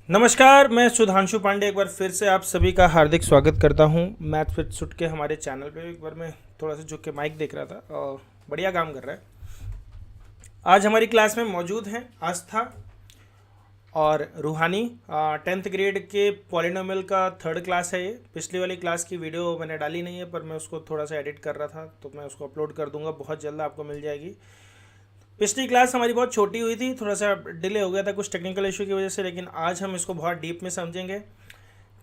नमस्कार, मैं सुधांशु पांडे एक बार फिर से आप सभी का हार्दिक स्वागत करता हूं मैथ विद सुट के हमारे चैनल पे। एक बार मैं थोड़ा सा झुक के माइक देख रहा था और बढ़िया काम कर रहा है। आज हमारी क्लास में मौजूद हैं आस्था और रूहानी। 10th ग्रेड के पॉलिनोमियल का थर्ड क्लास है ये। पिछली वाली क्लास की वीडियो मैंने डाली नहीं है, पर मैं उसको थोड़ा सा एडिट कर रहा था, तो मैं उसको अपलोड कर दूंगा, बहुत जल्द आपको मिल जाएगी। पिछली क्लास हमारी बहुत छोटी हुई थी, थोड़ा सा डिले हो गया था कुछ टेक्निकल इशू की वजह से, लेकिन आज हम इसको बहुत डीप में समझेंगे।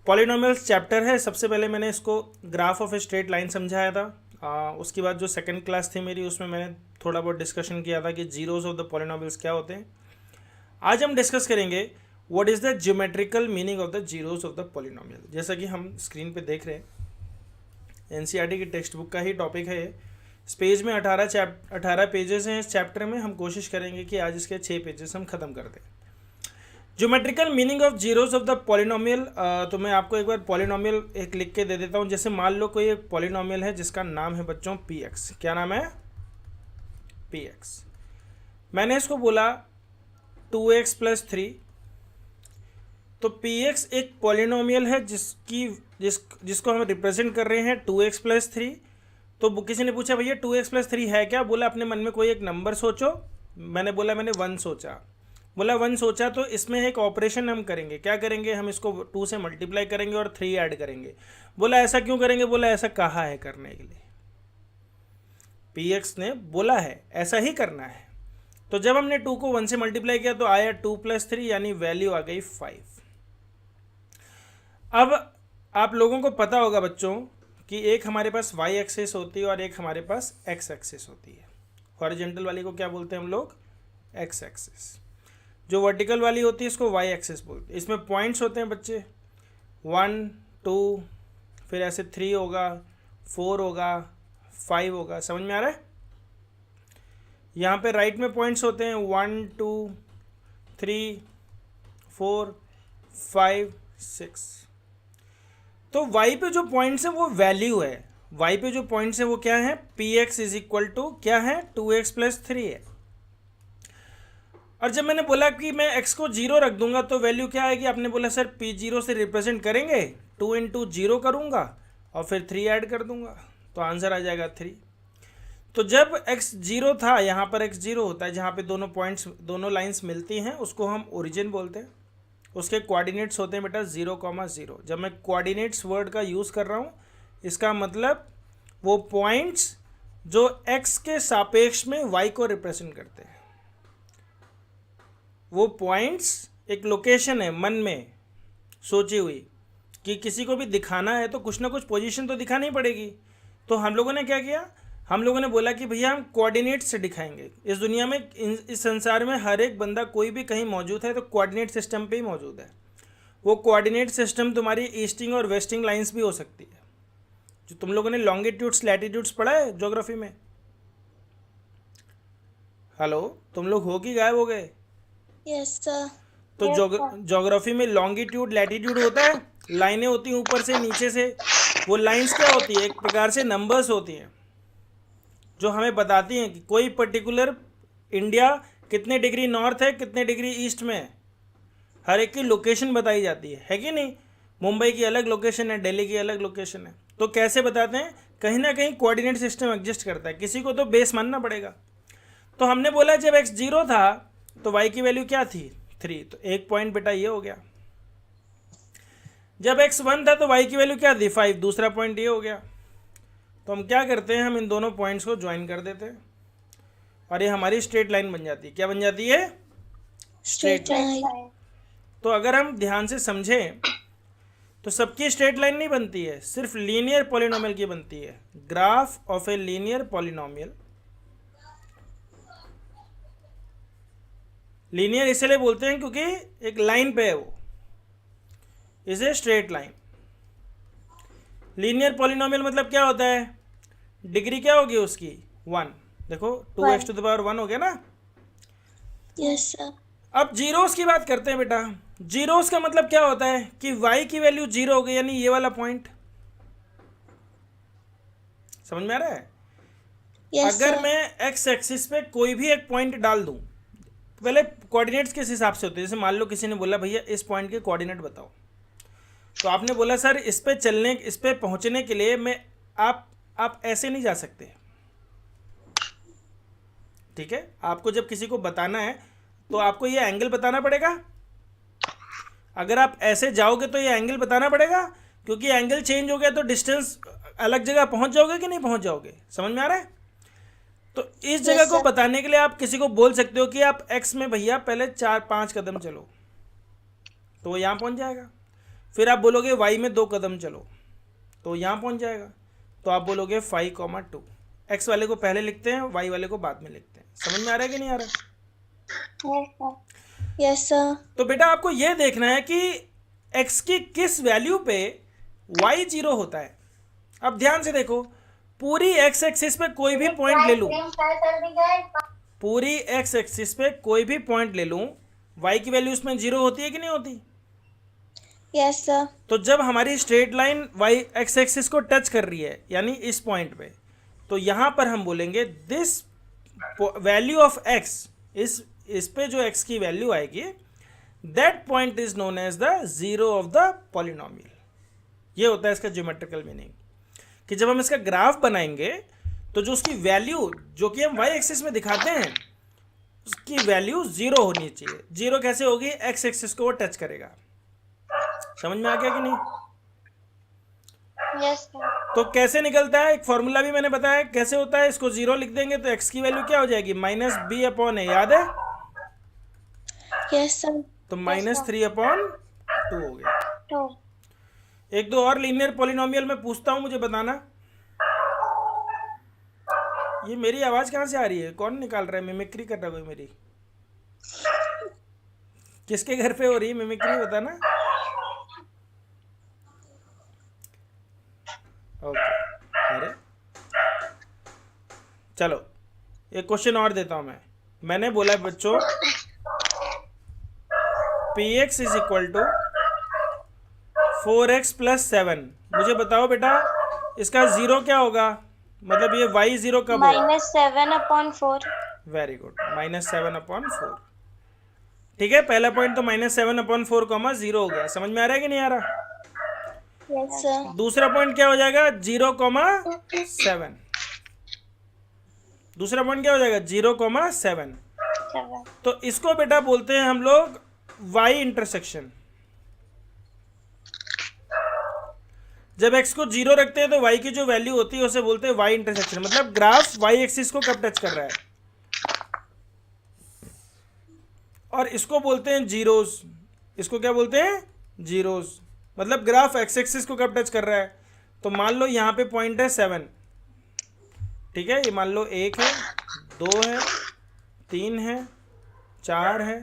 पॉलिनोमियल्स चैप्टर है। सबसे पहले मैंने इसको graph of a straight line समझाया था। उसके बाद जो सेकंड क्लास थी मेरी, उसमें मैंने थोड़ा बहुत डिस्कशन किया था कि जीरोस ऑफ द पॉलिनोमियल्स क्या होते हैं। आज हम डिस्कस करेंगे what is the geometrical meaning of the zeros of the polynomial. जैसा कि हम स्क्रीन पे देख रहे हैं, एनसीईआरटी की टेक्स्ट बुक का ही टॉपिक है ये। इस पेज में 18 पेजेस हैं। इस चैप्टर में हम कोशिश करेंगे कि आज इसके 6 पेजेस हम ख़त्म कर दें। Geometrical meaning of zeros of the polynomial. तो मैं आपको एक बार पॉलिनोमियल एक लिख के दे देता हूँ। जैसे मान लो कोई एक पॉलिनोमियल है जिसका नाम है बच्चों पी एक्स। क्या नाम है? P x. मैंने इसको बोला 2x + 3। तो पी एक्स एक पॉलिनोमियल है जिसको हम रिप्रेजेंट कर रहे हैं 2x + 3। तो किसी ने पूछा भैया 2x + 3 है क्या? बोला अपने मन में कोई एक नंबर सोचो। मैंने बोला मैंने 1 सोचा। बोला 1 सोचा तो इसमें एक ऑपरेशन हम करेंगे। क्या करेंगे? हम इसको 2 से मल्टीप्लाई करेंगे और 3 ऐड करेंगे। बोला ऐसा क्यों करेंगे? बोला ऐसा कहा है करने के लिए। पी एक्स ने बोला है ऐसा ही करना है। तो जब हमने 2 को 1 से मल्टीप्लाई किया तो आया 2 + 3, यानी वैल्यू आ गई 5। अब आप लोगों को पता होगा बच्चों कि एक हमारे पास y एक्सिस होती है और एक हमारे पास x एक्सिस होती है। हॉरिजॉन्टल वाली को क्या बोलते हैं हम लोग? x axis. जो वर्टिकल वाली होती है इसको y एक्सिस बोलते हैं। इसमें पॉइंट्स होते हैं बच्चे, 1 2, फिर ऐसे 3 होगा, 4 होगा, 5 होगा। समझ में आ रहा है? यहाँ पे राइट में पॉइंट्स होते हैं 1 2 3 4 5 6। तो y पे जो पॉइंट्स है वो वैल्यू है। y पे जो पॉइंट्स है वो क्या है? P X is equal to क्या है? 2x + 3 है। और जब मैंने बोला कि मैं x को 0 रख दूंगा तो वैल्यू क्या आएगी? आपने बोला सर p0 से रिप्रेजेंट करेंगे, 2 × 0 करूंगा और फिर 3 ऐड कर दूंगा, तो आंसर आ जाएगा 3। तो जब x 0 था, यहाँ पर x 0 होता है जहाँ पे दोनों पॉइंट्स दोनों लाइंस मिलती हैं, उसको हम ओरिजिन बोलते हैं। उसके कोऑर्डिनेट्स होते हैं बेटा 0,0। जब मैं कोऑर्डिनेट्स वर्ड का यूज़ कर रहा हूँ, इसका मतलब वो पॉइंट्स जो x के सापेक्ष में y को रिप्रेजेंट करते हैं। वो पॉइंट्स एक लोकेशन है मन में सोची हुई कि किसी को भी दिखाना है तो कुछ ना कुछ पोजीशन तो दिखानी ही पड़ेगी। तो हम लोगों ने क्या किया? हम लोगों ने बोला कि भैया हम कोऑर्डिनेट से दिखाएंगे। इस दुनिया में इस संसार में हर एक बंदा कोई भी कहीं मौजूद है तो कोऑर्डिनेट सिस्टम पे ही मौजूद है। वो कोऑर्डिनेट सिस्टम तुम्हारी ईस्टिंग और वेस्टिंग लाइंस भी हो सकती है। जो तुम लोगों ने लॉन्गिट्यूड्स लैटिट्यूड्स पढ़ा है ज्योग्राफी में? हेलो, तुम लोग हो कि गायब हो गए? Yes sir. तो ज्योग्राफी में लॉन्गिट्यूड लैटिट्यूड होता है, लाइनें होती हैं ऊपर से नीचे से। वो लाइंस क्या होती है? एक प्रकार से नंबर्स होती हैं जो हमें बताती हैं कि कोई पर्टिकुलर इंडिया कितने डिग्री नॉर्थ है, कितने डिग्री ईस्ट में है। हर एक की लोकेशन बताई जाती है कि नहीं? मुंबई की अलग लोकेशन है, दिल्ली की अलग लोकेशन है। तो कैसे बताते हैं? कहीं ना कहीं कोऑर्डिनेट सिस्टम एग्जिस्ट करता है, किसी को तो बेस मानना पड़ेगा। तो हमने बोला जब x 0 था तो y की वैल्यू क्या थी? 3। तो एक पॉइंट बेटा ये हो गया। जब x 1 था तो y की वैल्यू क्या थी? 5। दूसरा पॉइंट ये हो गया। तो हम क्या करते हैं? हम इन दोनों पॉइंट्स को ज्वाइन कर देते हैं और ये हमारी स्ट्रेट लाइन बन जाती है। क्या बन जाती है? Straight line. तो अगर हम ध्यान से समझें तो सबकी स्ट्रेट लाइन नहीं बनती है, सिर्फ लीनियर पॉलिनोमियल की बनती है। Graph of a linear polynomial. Linear इसलिए बोलते हैं क्योंकि एक लाइन पे है, वो is a straight line. Linear polynomial मतलब क्या होता है? डिग्री क्या होगी उसकी? 1। देखो 2x⁻1 हो गया ना। Yes sir. अब जीरोस की बात करते हैं बेटा। जीरोस का मतलब क्या होता है कि y की वैल्यू 0 हो गई, यानी ये वाला पॉइंट। समझ में आ रहा है? यस अगर सर। मैं x एक्सिस पे कोई भी एक पॉइंट डाल दूं, तो पहले कोऑर्डिनेट्स किस हिसाब से होते हैं, जैसे मान लो किसी ने बोला भैया इस पॉइंट के कोऑर्डिनेट बताओ, तो आपने बोला सर इस पे पहुंचने के लिए मैं आप ऐसे नहीं जा सकते। ठीक है, आपको जब किसी को बताना है तो आपको ये एंगल बताना पड़ेगा। अगर आप ऐसे जाओगे तो ये एंगल बताना पड़ेगा, क्योंकि एंगल चेंज हो गया तो डिस्टेंस अलग जगह पहुंच जाओगे कि नहीं पहुंच जाओगे, समझ में आ रहा है। तो इस जगह को बताने के लिए आप किसी को बोल सकते हो कि आप एक्स में भैया पहले 4-5 कदम चलो, तो वो यहाँ पहुंच जाएगा। फिर आप बोलोगे वाई में 2 कदम चलो, तो यहाँ पहुंच जाएगा। तो आप बोलोगे 5,2। एक्स वाले को पहले लिखते हैं, वाई वाले को बाद में लिखते हैं। समझ में आ रहा है कि नहीं आ रहा? Yes sir. तो बेटा आपको यह देखना है कि एक्स की किस वैल्यू पे वाई 0 होता है। अब ध्यान से देखो, पूरी एक्स एक्सिस पे कोई भी पॉइंट ले लूं, पूरी एक्स एक्सिस पे कोई भी पॉइंट ले लूं, वाई की वैल्यू उसमें 0 होती है कि नहीं होती? Yes sir. तो जब हमारी straight line Y X axis को टच कर रही है, यानी इस पॉइंट पे, तो यहां पर हम बोलेंगे दिस वैल्यू ऑफ एक्स, इस पे जो एक्स की वैल्यू आएगी, that point is known as the zero of the polynomial. ये होता है इसका ज्योमेट्रिकल मीनिंग, कि जब हम इसका ग्राफ बनाएंगे तो जो उसकी वैल्यू जो कि हम वाई एक्सिस में दिखाते हैं, उसकी वैल्यू 0 होनी चाहिए। 0 कैसे होगी? एक्स एक्सिस को वो टच करेगा। समझ में आ गया कि नहीं? Yes sir. तो कैसे निकलता है, एक फॉर्मूला भी मैंने बताया कैसे होता है। इसको 0 लिख देंगे तो एक्स की वैल्यू क्या हो जाएगी? -b/a, याद है? Yes sir. तो -3/2 हो गया। 2। एक दो और लीनियर पॉलिनोमियल मैं पूछता हूं, मुझे बताना। ये मेरी आवाज कहां से आ रही है? कौन निकाल रहा है? मिमिक्री कर रहा है कोई मेरी? किसके घर पे हो रही है मिमिक्री, बताना। ओके, अरे चलो एक क्वेश्चन और देता हूं मैंने बोला है बच्चों, px is equal to 4x + 7। मुझे बताओ बेटा इसका 0 क्या होगा? मतलब ये y 0 कब होगा? -7/4। Very good, -7/4। ठीक है, पहला पॉइंट तो -7/4 कॉमा 0 हो गया। समझ में आ रहा है कि नहीं आ रहा? Yes sir. दूसरा पॉइंट क्या हो जाएगा? 0,7। दूसरा पॉइंट क्या हो जाएगा? 0,7। तो इसको बेटा बोलते हैं हम लोग y इंटरसेक्शन। जब x को 0 रखते हैं तो y की जो वैल्यू होती है उसे बोलते हैं y इंटरसेक्शन। मतलब ग्राफ y एक्सिस को कब टच कर रहा है, और इसको बोलते हैं जीरोस। इसको क्या बोलते हैं? जीरोस। मतलब ग्राफ x एक्सिस को कब टच कर रहा है। तो मान लो यहाँ पे पॉइंट है 7, ठीक है, ये मान लो 1 है, 2 है, 3 है, 4 है,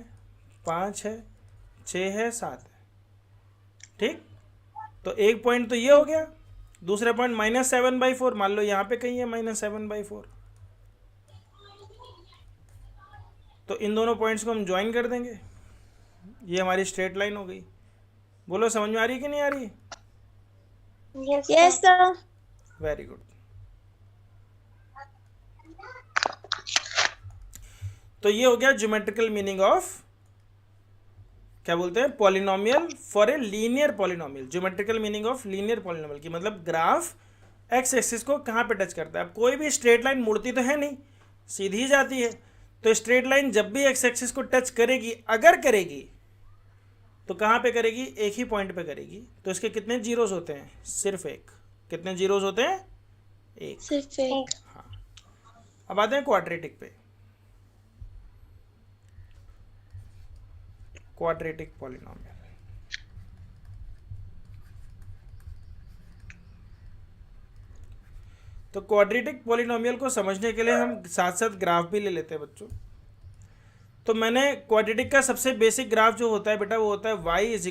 5 है, 6 है, 7 है। ठीक, तो एक पॉइंट तो ये हो गया। दूसरा पॉइंट -7/4, मान लो यहाँ पे कहीं है -7/4। तो इन दोनों पॉइंट्स को हम ज्वाइन कर देंगे, ये हमारी स्ट्रेट लाइन हो गई। बोलो समझ में आ रही है कि नहीं आ रही? Yes sir. Very good. तो ये हो गया ज्योमेट्रिकल मीनिंग ऑफ, क्या बोलते हैं, polynomial for a linear polynomial. Geometrical meaning of linear polynomial की मतलब ग्राफ एक्स एक्सिस को कहाँ पे टच करता है। अब कोई भी स्ट्रेट लाइन मुड़ती तो है नहीं, सीधी ही जाती है। तो स्ट्रेट लाइन जब भी एक्स एक्सिस को टच करेगी, अगर करेगी तो कहाँ पे करेगी? एक ही पॉइंट पे करेगी। तो इसके कितने जीरोस होते हैं? सिर्फ एक। कितने जीरोस होते हैं? एक। सिर्फ एक। हाँ, अब आते हैं क्वाड्रेटिक पे। Quadratic polynomial. तो क्वाड्रेटिक पॉलिनोमियल को समझने के लिए हम साथ साथ ग्राफ भी ले लेते हैं बच्चों। तो मैंने क्वाड्रेटिक का सबसे बेसिक ग्राफ जो होता है बेटा, वो होता है y =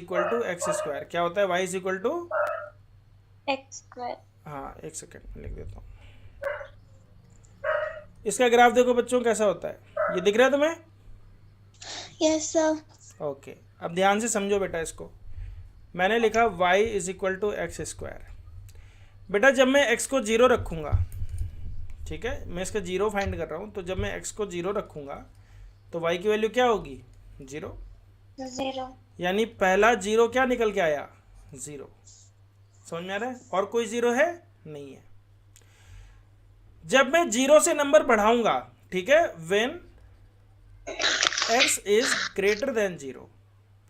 x²। क्या होता है? y = x²। हाँ, एक सेकेंड लिख देता हूँ। इसका ग्राफ देखो बच्चों कैसा होता है, ये दिख रहा है तुम्हें? Yes sir. ओके, अब ध्यान से समझो बेटा इसको। मैंने लिखा y = x²। बेटा जब मैं x को 0 रखूँगा, ठीक है, मैं इसका 0 फाइंड कर रहा हूँ, तो जब मैं x को 0 रखूँगा तो y की वैल्यू क्या होगी 0, 0. यानी पहला 0 क्या निकल के आया 0। समझ में आ रहा है? और कोई 0 है नहीं है। जब मैं 0 से नंबर बढ़ाऊंगा, ठीक है, when x is greater than 0,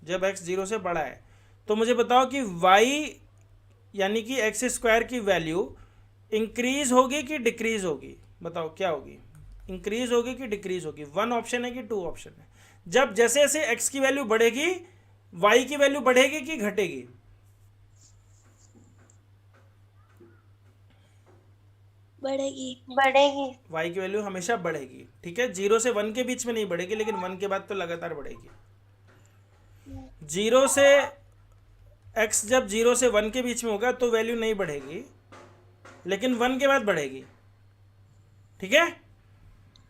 जब x 0 से बड़ा है, तो मुझे बताओ कि y यानी कि एक्स स्क्वायर की वैल्यू इंक्रीज होगी कि डिक्रीज होगी? बताओ क्या होगी, इंक्रीज होगी कि डिक्रीज होगी? 1 ऑप्शन है कि 2 ऑप्शन है? जब जैसे जैसे x की वैल्यू बढ़ेगी y की वैल्यू बढ़ेगी कि घटेगी? बढ़ेगी. y की वैल्यू हमेशा बढ़ेगी, ठीक है। 0 से 1 के बीच में नहीं बढ़ेगी, लेकिन 1 के बाद तो लगातार बढ़ेगी। 0 से x जब 0 से 1 के बीच में होगा तो वैल्यू नहीं बढ़ेगी, लेकिन 1 के बाद बढ़ेगी, ठीक है।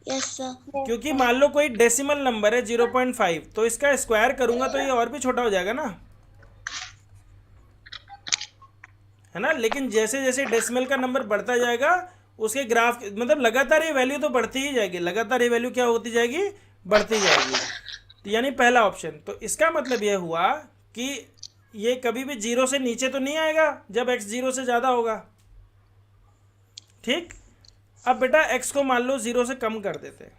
Yes, sir. क्योंकि मान लो कोई डेसिमल नंबर है 0.5, तो इसका स्क्वायर करूंगा तो ये और भी छोटा हो जाएगा ना, है ना। लेकिन जैसे जैसे डेसिमल का नंबर बढ़ता जाएगा उसके ग्राफ, मतलब लगातार ये वैल्यू तो बढ़ती ही जाएगी, लगातार ये वैल्यू क्या होती जाएगी, बढ़ती जाएगी। तो यानी पहला ऑप्शन। तो इसका मतलब यह हुआ कि ये कभी भी 0 से नीचे तो नहीं आएगा जब x 0 से ज़्यादा होगा, ठीक। अब बेटा x को मान लो 0 से कम कर देते हैं,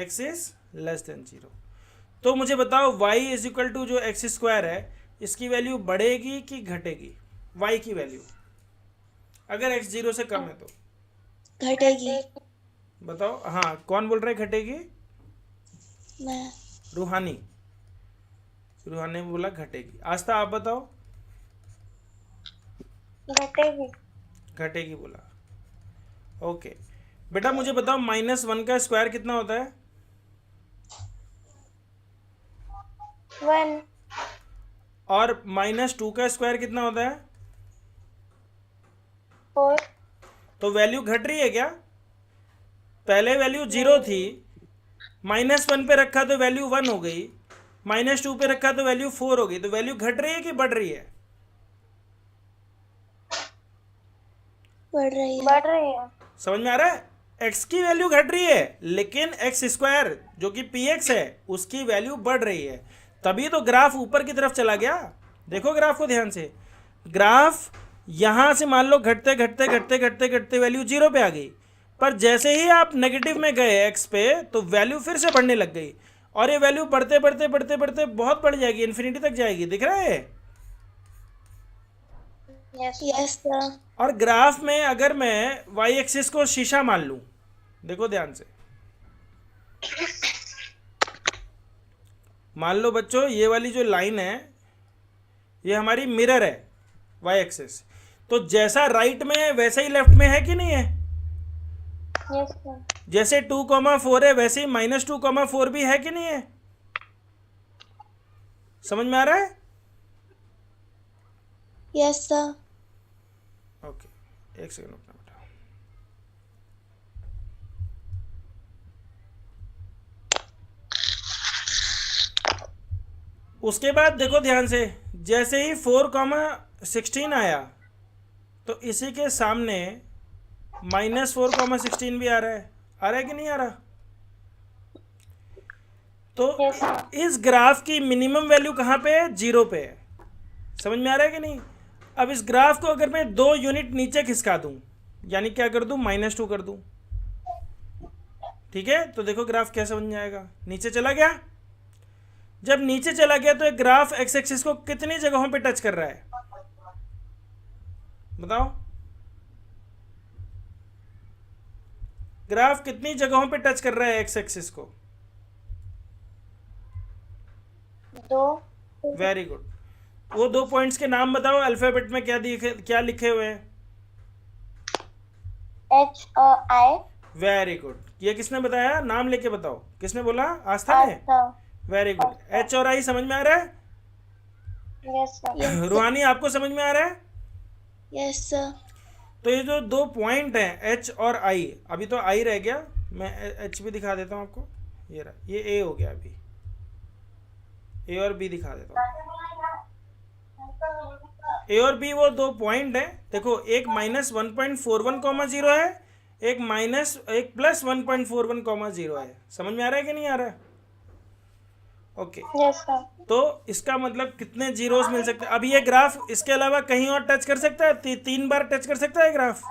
x इज लेस देन 0। तो मुझे बताओ y इज इक्वल टू जो एक्स स्क्वायर है इसकी वैल्यू बढ़ेगी कि घटेगी? y की वैल्यू अगर x 0 से कम है तो घटेगी. बताओ। हाँ, कौन बोल रहा है घटेगी? मैं. रूहानी ने बोला घटेगी। आस्था आप बताओ। घटेगी बोला, ओके। बेटा मुझे बताओ -1 का स्क्वायर कितना होता है? 1. और -2 का स्क्वायर कितना होता है? 4. तो वैल्यू घट रही है क्या? पहले वैल्यू 0 थी, -1 पे रखा तो वैल्यू 1 हो गई, -2 पे रखा तो वैल्यू 4 हो गई। तो वैल्यू घट रही है कि बढ़ रही है? बढ़ रही है. समझ में आ रहा है? x की वैल्यू घट रही है, लेकिन एक्स स्क्वायर जो कि px है उसकी वैल्यू बढ़ रही है, तभी तो ग्राफ ऊपर की तरफ चला गया। देखो ग्राफ को ध्यान से, ग्राफ यहां से मान लो घटते घटते घटते घटते घटते वैल्यू 0 पे आ गई, पर जैसे ही आप नेगेटिव में गए x पे तो वैल्यू फिर से बढ़ने लग गई, और ये वैल्यू बढ़ते बढ़ते बढ़ते बढ़ते बहुत बढ़ जाएगी, इन्फिनिटी तक जाएगी। दिख रहा है? Yes, sir. और ग्राफ में अगर मैं y एक्सिस को शीशा मान लूं, देखो ध्यान से, मान लो बच्चों ये वाली जो लाइन है ये हमारी मिरर है y एक्सिस, तो जैसा राइट में है वैसा ही लेफ्ट में है कि नहीं है? Yes, sir. जैसे 2,4 है वैसे ही -2,4 भी है कि नहीं है? समझ में आ रहा है? Yes, sir. ओके, एक सेकंड रुकना बेटा। उसके बाद देखो ध्यान से, जैसे ही 4,16 आया तो इसी के सामने -4,16 भी आ रहा है कि नहीं आ रहा? तो इस ग्राफ की मिनिमम वैल्यू कहाँ पे है? 0 पे है। समझ में आ रहा है कि नहीं? अब इस ग्राफ को अगर मैं 2 यूनिट नीचे खिसका दूं, यानी क्या कर दूं, -2 कर दूं, ठीक है, तो देखो ग्राफ कैसे बन जाएगा, नीचे चला गया। जब नीचे चला गया तो एक ग्राफ एक्स एक्सिस को कितनी जगहों पे टच कर रहा है? बताओ, ग्राफ कितनी जगहों पे टच कर रहा है एक्स एक्सिस को? 2. Very good. वो 2 पॉइंट्स के नाम बताओ, अल्फाबेट में क्या लिखे हुए हैं? H और I. Very good. ये किसने बताया? नाम लेके बताओ, किसने बोला? आस्था ने। Very good. H और I समझ में आ रहा है? Yes, sir. रूहानी आपको समझ में आ रहा है? Yes, sir. तो ये जो 2 पॉइंट हैं H और I, अभी तो I रह गया, मैं H भी दिखा देता हूँ आपको, ये रहा, ये A हो गया, अभी A और B दिखा देता हूँ। A और B वो 2 पॉइंट हैं, देखो एक -1.41,0 है, एक माइनस एक प्लस 1.41, 0 है। समझ में आ रहा है कि नहीं आ रहा है? Okay Yes, sir. तो इसका मतलब कितने जीरोस मिल सकते हैं? अब ये ग्राफ इसके अलावा कहीं और टच कर सकता है? 3 बार टच कर सकता है ग्राफ?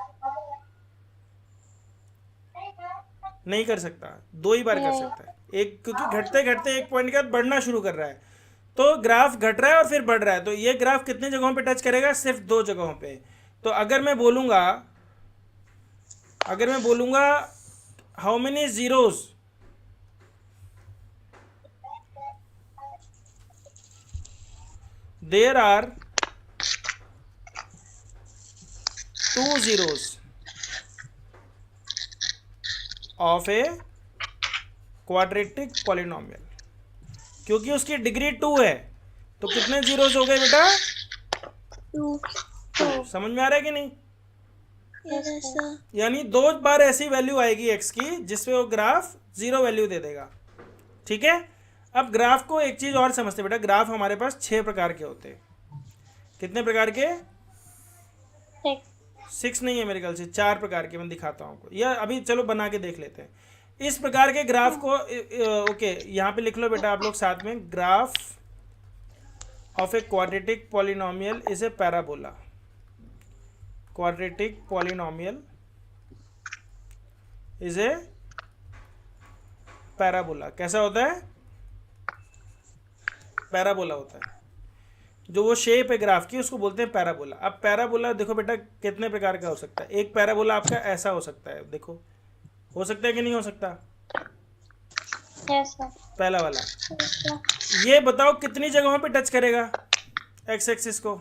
नहीं कर सकता, 2 ही बार कर नहीं. सकता है। एक क्योंकि घटते घटते एक पॉइंट के बाद बढ़ना शुरू कर रहा है, तो ग्राफ घट रहा है और फिर बढ़ रहा है, तो ये ग्राफ कितने जगहों पे टच करेगा? सिर्फ 2 जगहों पे। तो अगर मैं बोलूंगा how many zeros, there are 2 zeros of a quadratic polynomial, क्योंकि उसकी डिग्री 2 है, तो कितने जीरोस हो गए बेटा? 2. समझ में आ रहा है कि नहीं? Yes, sir. यानी 2 बार ऐसी वैल्यू आएगी एक्स की जिसमें वो ग्राफ 0 वैल्यू दे देगा। ठीक है, अब ग्राफ को एक चीज और समझते हैं बेटा, ग्राफ हमारे पास 6 प्रकार के होते हैं। कितने प्रकार के? 6 नहीं है मेरे ख्याल से, 4 प्रकार के। मैं दिखाता हूँ आपको, या अभी चलो बना के देख लेते हैं इस प्रकार के ग्राफ को। ओके, यहाँ पे लिख लो बेटा आप लोग साथ में, graph of a quadratic polynomial is a parabola. Quadratic polynomial is a parabola. कैसा होता है? पैराबोला होता है। जो वो शेप है ग्राफ की उसको बोलते हैं पैराबोला। अब पैराबोला देखो बेटा कितने प्रकार का हो सकता है। एक पैराबोला आपका ऐसा हो सकता है, देखो, हो सकता है कि नहीं हो सकता? Yes, sir. पहला वाला। Yes, sir. ये बताओ कितनी जगहों पे टच करेगा एक्स एक्सिस को?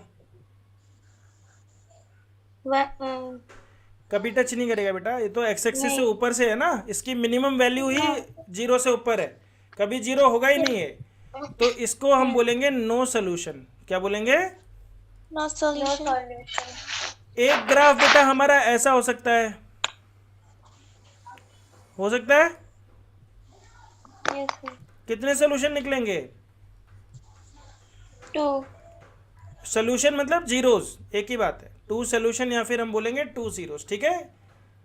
कभी टच नहीं करेगा बेटा, ये तो एक्स एक्सिस से ऊपर से है ना, इसकी मिनिमम वैल्यू ही 0 से ऊपर है, कभी 0 होगा ही नहीं है। तो इसको हम बोलेंगे नो सोल्यूशन। क्या बोलेंगे? No solution. एक ग्राफ बेटा हमारा ऐसा हो सकता है, हो सकता है। Yes, sir. कितने सोल्यूशन निकलेंगे? 2. सोल्यूशन मतलब जीरोस, एक ही बात है। 2 सोल्यूशन या फिर हम बोलेंगे 2 जीरोस। ठीक है,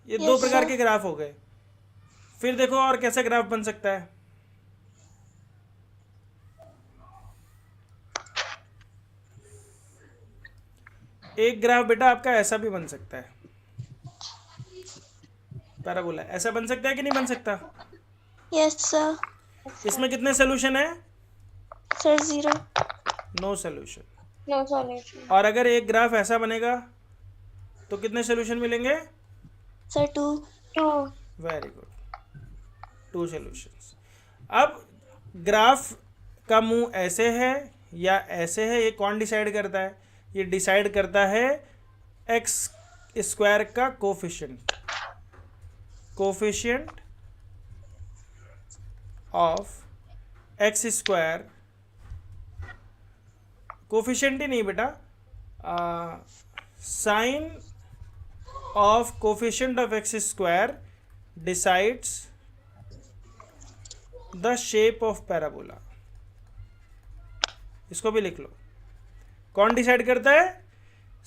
ये 2 Yes, प्रकार sir. के ग्राफ हो गए। फिर देखो और कैसा ग्राफ बन सकता है। एक ग्राफ बेटा आपका ऐसा भी बन सकता है, पैराबोला ऐसा बन सकता है कि नहीं बन सकता? Yes, sir. इसमें कितने सोल्यूशन है? Sir, 0. No solution. No solution. और अगर एक ग्राफ ऐसा बनेगा तो कितने सोल्यूशन मिलेंगे? Sir, 2. 2. Very good, 2 solutions. अब ग्राफ का मुंह ऐसे है या ऐसे है, ये कौन डिसाइड करता है? ये डिसाइड करता है एक्स स्क्वायर का coefficient. Coefficient of x square, coefficient ही नहीं बेटा, sign of coefficient of x square decides the shape of parabola. इसको भी लिख लो, कौन डिसाइड करता है?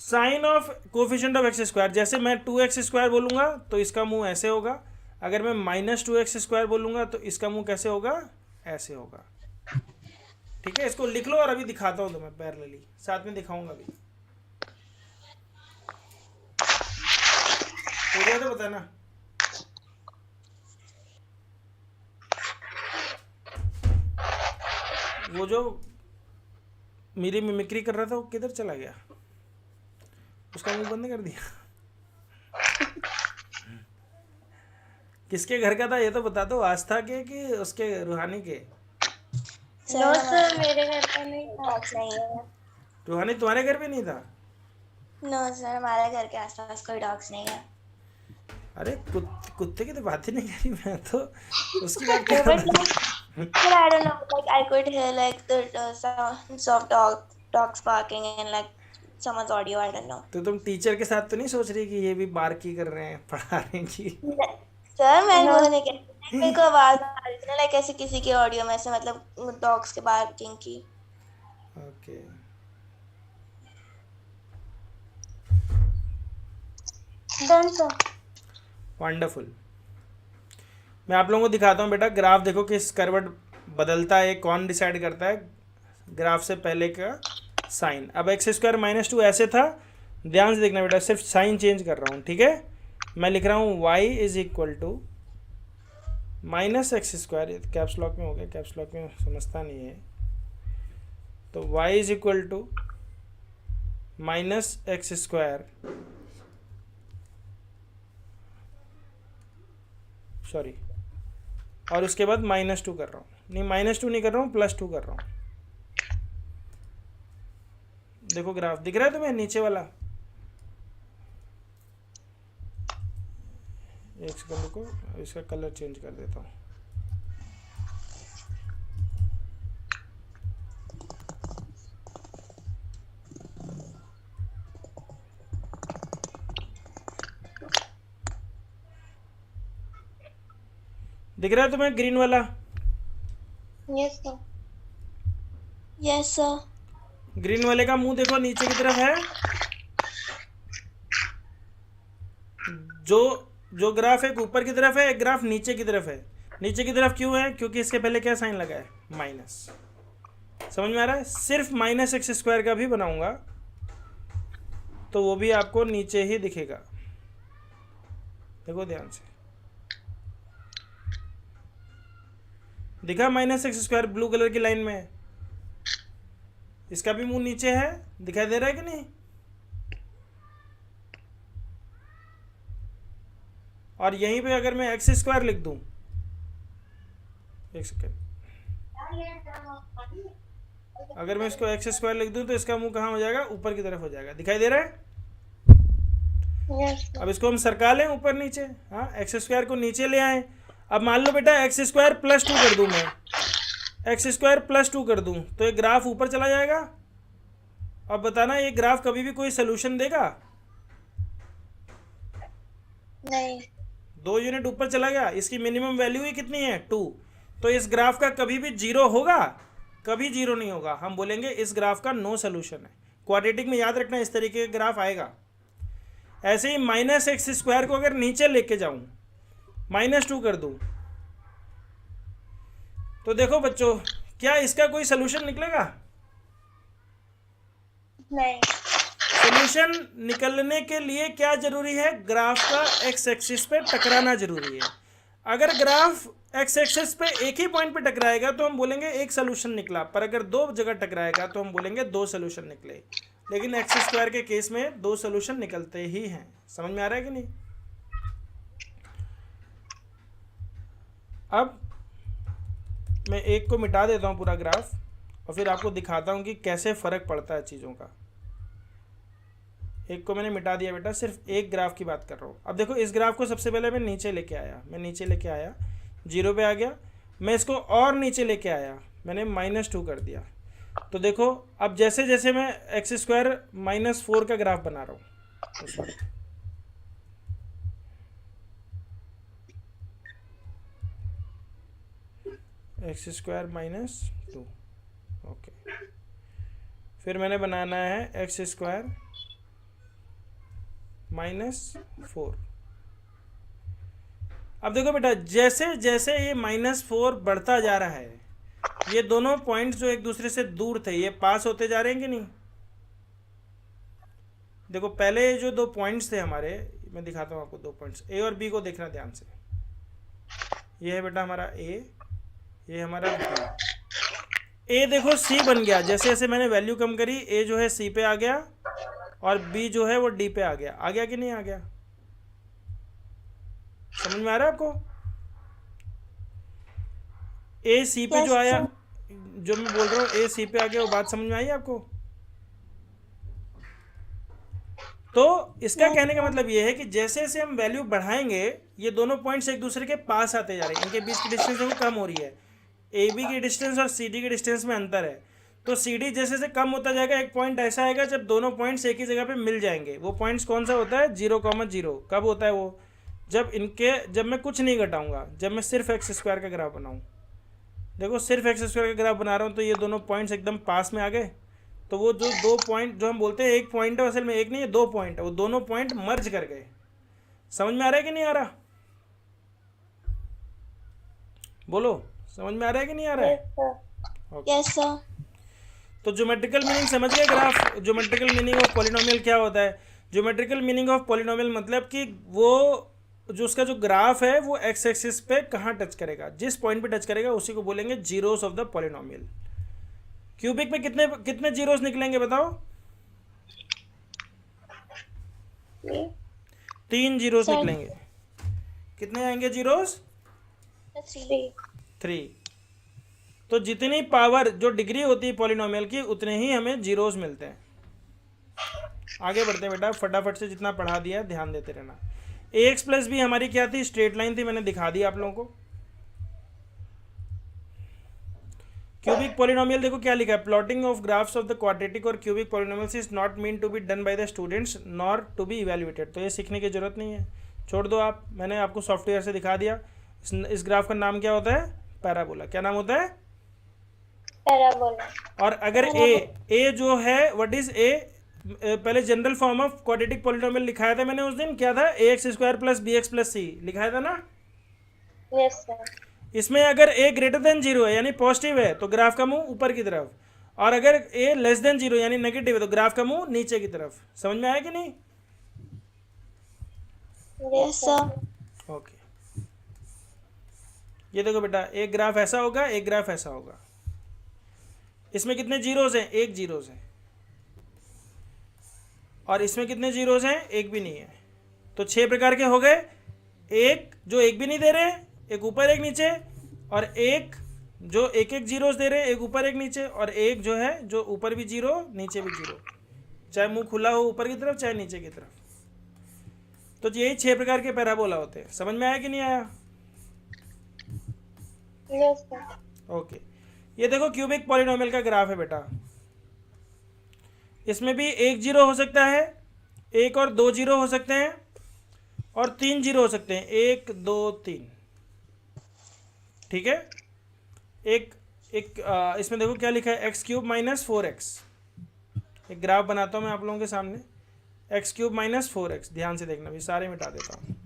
Sign of coefficient of x square. जैसे मैं 2x स्क्वायर बोलूंगा तो इसका मुंह ऐसे होगा, अगर मैं -2x स्क्वायर बोलूंगा तो इसका मुंह कैसे होगा? ऐसे होगा। ठीक है, इसको लिख लो और अभी दिखाता हूं तुम्हें पैरेलली, साथ में दिखाऊंगा अभी। हो गया तो बताना। वो जो मेरी मिमिक्री कर रहा था वो किधर चला गया? उसका मुंह बंद कर दिया। किसके घर का था ये तो बता दो, आस्था के कि उसके रूहानी के? No, sir. मेरे घर पर नहीं था. नहीं है. रूहानी तुम्हारे घर पे नहीं था? No, sir. हमारे घर के आसपास कोई डॉग्स नहीं है. अरे कुत्ते की तो बात ही नहीं करी मैं तो, उसकी बात कर रहा था। But I don't know. Like I could hear like the sounds of dogs barking and like someone's audio. I don't know. तो तुम टीचर के साथ तो नहीं सोच रही कि ये भी बार्की कर रहे हैं, पढ़ा रहे हैं कि? सर मैं बोलने के मेरे को आवाज आ रही थी ना, लाइक ऐसे किसी के ऑडियो में से, मतलब डॉग्स के बार्किंग की. Okay, done sir. वंडरफुल। मैं आप लोगों को दिखाता हूँ बेटा ग्राफ, देखो कि कर्वट बदलता है, कौन डिसाइड करता है ग्राफ से पहले का साइन। अब एक्स स्क्वायर माइनस 2 ऐसे था, ध्यान से देखना बेटा, सिर्फ साइन चेंज कर रहा हूँ, ठीक है। मैं लिख रहा हूँ y is equal to minus X square, caps lock में हो गया, कैप्स लॉक में समझता नहीं है, तो y is equal to minus X square, sorry, और उसके बाद -2 कर रहा हूँ, नहीं -2 नहीं कर रहा हूँ, +2 कर रहा हूँ। देखो ग्राफ दिख रहा है तुम्हें नीचे वाला? एक सेकंड रुको, इसका कलर चेंज कर देता हूँ। दिख रहा है तुम्हें ग्रीन वाला? Yes, sir. Yes, sir. Green वाले का मुंह देखो नीचे की तरफ है। जो ग्राफ एक ऊपर की तरफ है, एक ग्राफ नीचे की तरफ है। नीचे की तरफ क्यों है? क्योंकि इसके पहले क्या साइन लगा है? माइनस। समझ में आ रहा है? सिर्फ माइनस एक्स स्क्वायर का भी बनाऊंगा तो वो भी आपको नीचे ही दिखेगा। देखो ध्यान से, दिखा minus X square blue colour की लाइन में? इसका भी मुंह नीचे है, दिखाई दे रहा है कि नहीं? और यहीं पे अगर मैं एक्स स्क्वायर लिख दूं, एक सेकेंड, अगर मैं इसको एक्स स्क्वायर लिख दूं तो इसका मुंह कहाँ हो जाएगा? ऊपर की तरफ हो जाएगा। दिखाई दे रहा है? Yes, sir. अब इसको हम सरका लें ऊपर नीचे, हाँ, एक्स स्क्वायर को नीचे ले आए। अब मान लो बेटा एक्स स्क्वायर +2 कर दूं, मैं एक्स स्क्वायर +2 कर दूं तो ये ग्राफ ऊपर चला जाएगा। अब बताना ये ग्राफ कभी भी कोई सोल्यूशन देगा? नहीं। 2 यूनिट ऊपर चला गया, इसकी मिनिमम वैल्यू ही कितनी है? 2। तो इस ग्राफ का कभी भी 0 होगा? कभी 0 नहीं होगा। हम बोलेंगे इस ग्राफ का नो सोल्यूशन है। क्वाड्रेटिक में याद रखना इस तरीके का ग्राफ आएगा। ऐसे ही माइनस एक्स स्क्वायर को अगर नीचे लेके जाऊं, -2 कर दूं, तो देखो बच्चों, क्या इसका कोई सोल्यूशन निकलेगा? नहीं। सोल्यूशन निकलने के लिए क्या जरूरी है? ग्राफ का एक्स एक्सिस पे टकराना जरूरी है। अगर ग्राफ एक्स एक्सिस पे एक ही पॉइंट पे टकराएगा तो हम बोलेंगे एक सोल्यूशन निकला, पर अगर 2 जगह टकराएगा तो हम बोलेंगे 2 सोल्यूशन निकले। लेकिन एक्स स्क्वायर के केस में 2 सोल्यूशन निकलते ही हैं। समझ में आ रहा है कि नहीं? अब मैं एक को मिटा देता हूँ पूरा ग्राफ और फिर आपको दिखाता हूँ कि कैसे फ़र्क पड़ता है चीज़ों का। एक को मैंने मिटा दिया बेटा, सिर्फ एक ग्राफ की बात कर रहा हूँ। अब देखो इस ग्राफ को सबसे पहले मैं नीचे लेके आया, 0 पे आ गया। मैं इसको और नीचे लेके आया, मैंने -2 कर दिया। तो देखो अब जैसे जैसे मैं एक्स स्क्वायर -4 का ग्राफ बना रहा हूँ, एक्स स्क्वायर -2, ओके। फिर मैंने बनाना है एक्स स्क्वायर -4। अब देखो बेटा, जैसे जैसे ये -4 बढ़ता जा रहा है, ये दोनों पॉइंट्स जो एक दूसरे से दूर थे ये पास होते जा रहे हैं कि नहीं? देखो पहले जो 2 पॉइंट्स थे हमारे, मैं दिखाता हूँ आपको 2 पॉइंट्स, ए और बी को देखना ध्यान से। ये है बेटा हमारा ए, ये हमारा बी। ए देखो सी बन गया, जैसे जैसे मैंने वैल्यू कम करी ए जो है सी पे आ गया और बी जो है वो डी पे आ गया। आ गया कि नहीं आ गया? समझ में आ रहा है आपको? ए सी पे जो आया, जो मैं बोल रहा हूँ ए सी पे आ गया, वो बात समझ में आई आपको? तो इसका कहने का मतलब ये है कि जैसे जैसे हम वैल्यू बढ़ाएंगे ये दोनों पॉइंट्स एक दूसरे के पास आते जा रहे हैं, इनके बीच की डिस्टेंस देखो कम हो रही है। ए बी की डिस्टेंस और सी डी की डिस्टेंस में अंतर है, तो सी डी जैसे जैसे कम होता जाएगा, एक पॉइंट ऐसा आएगा जब दोनों पॉइंट्स एक ही जगह पे मिल जाएंगे। वो पॉइंट्स कौन सा होता है? 0,0। कब होता है वो? जब मैं कुछ नहीं घटाऊंगा, जब मैं सिर्फ एक्स स्क्वायर का ग्राफ बनाऊँ। देखो सिर्फ एक्स स्क्वायर का ग्राफ बना रहा हूँ तो ये दोनों पॉइंट्स एकदम पास में आ गए। तो वो जो 2 पॉइंट जो हम बोलते हैं एक पॉइंट है, असल में एक नहीं है 2 पॉइंट है, वो दोनों पॉइंट मर्ज कर गए। समझ में आ रहा है कि नहीं आ रहा? बोलो, समझ में आ रहा है कि नहीं आ रहा Yes, है? sir. ओके। Yes, sir. तो ज्योमेट्रिकल मीनिंग समझ गए graph? Geometrical meaning of polynomial क्या होता है? ज्योमेट्रिकल मीनिंग ऑफ पॉलिनोमियल मतलब कि वो जो उसका जो ग्राफ है वो एक्स एक्सिस पे कहाँ टच करेगा, जिस पॉइंट पे टच करेगा उसी को बोलेंगे zeros of the polynomial. Cubic में कितने कितने जीरोस निकलेंगे बताओ? Three. 3 zeros Sir. निकलेंगे। कितने आएंगे जीरोस? Three. 3। तो जितनी पावर जो डिग्री होती है पॉलिनोमियल की उतने ही हमें जीरोस मिलते हैं। आगे बढ़ते हैं बेटा, फटाफट से जितना पढ़ा दिया ध्यान देते रहना। ए एक्स प्लस बी हमारी क्या थी? स्ट्रेट लाइन थी, मैंने दिखा दी आप लोगों को। क्यूबिक पॉलिनोमियल देखो क्या लिखा है, plotting of graphs of the quadratic और cubic polynomials is not mean to be done by the students nor to be evaluated. तो ये सीखने की जरूरत नहीं है, छोड़ दो आप, मैंने आपको सॉफ्टवेयर से दिखा दिया। इस ग्राफ का नाम क्या होता है? पैराबोला। क्या नाम होता है? Parabola. और अगर ए जो है व्हाट इज ए, पहले general form of quadratic polynomial लिखाया था मैंने उस दिन, क्या था? A x square plus B x plus c लिखाया था ना। Yes, sir. इसमें अगर ए ग्रेटर देन जीरो है यानी पॉजिटिव है तो ग्राफ का मुंह ऊपर की तरफ, और अगर ए लेस देन जीरो यानी नेगेटिव है तो ग्राफ का मुंह नीचे की तरफ। समझ में आया कि नहीं? Yes, sir. ओके। ये देखो बेटा, एक ग्राफ ऐसा होगा, एक ग्राफ ऐसा होगा। इसमें कितने जीरोस हैं? एक जीरोस है। और इसमें कितने जीरोस हैं? एक भी नहीं है। तो 6 प्रकार के हो गए। एक जो एक भी नहीं दे रहे, एक ऊपर एक नीचे, और एक जो एक एक जीरोस दे रहे, एक ऊपर एक नीचे, और एक जो है जो ऊपर भी जीरो नीचे भी जीरो, चाहे मुंह खुला हो ऊपर की तरफ चाहे नीचे की तरफ। तो यही 6 प्रकार के पैराबोला होते हैं। समझ में आया कि नहीं आया? Yes, sir. ओके। ये देखो क्यूबिक पॉलिनोमियल का ग्राफ है बेटा। इसमें भी एक जीरो हो सकता है, एक और 2 जीरो हो सकते हैं, और 3 जीरो हो सकते हैं, 1 2 3। ठीक है। एक एक इसमें देखो क्या लिखा है, एक्स क्यूब माइनस 4x। एक ग्राफ बनाता हूँ मैं आप लोगों के सामने, एक्स क्यूब माइनस 4x। ध्यान से देखना, भी सारे मिटा देता हूँ।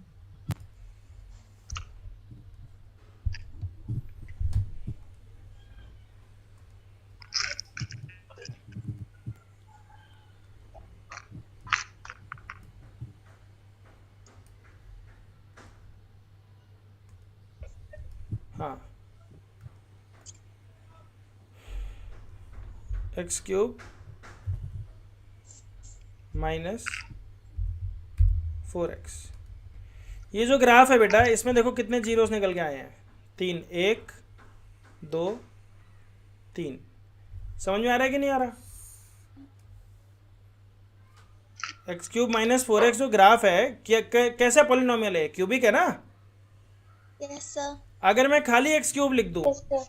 हाँ, एक्स क्यूब माइनस 4x। ये जो ग्राफ है बेटा, इसमें देखो कितने जीरोस निकल के आए हैं? 3। 1 2 3। समझ में आ रहा है कि नहीं आ रहा? एक्स क्यूब माइनस 4x जो ग्राफ है कैसा पॉलिनोमियल है? क्यूबिक है ना। Yes, sir. अगर मैं खाली एक्स क्यूब लिख दूं, Yes, sir.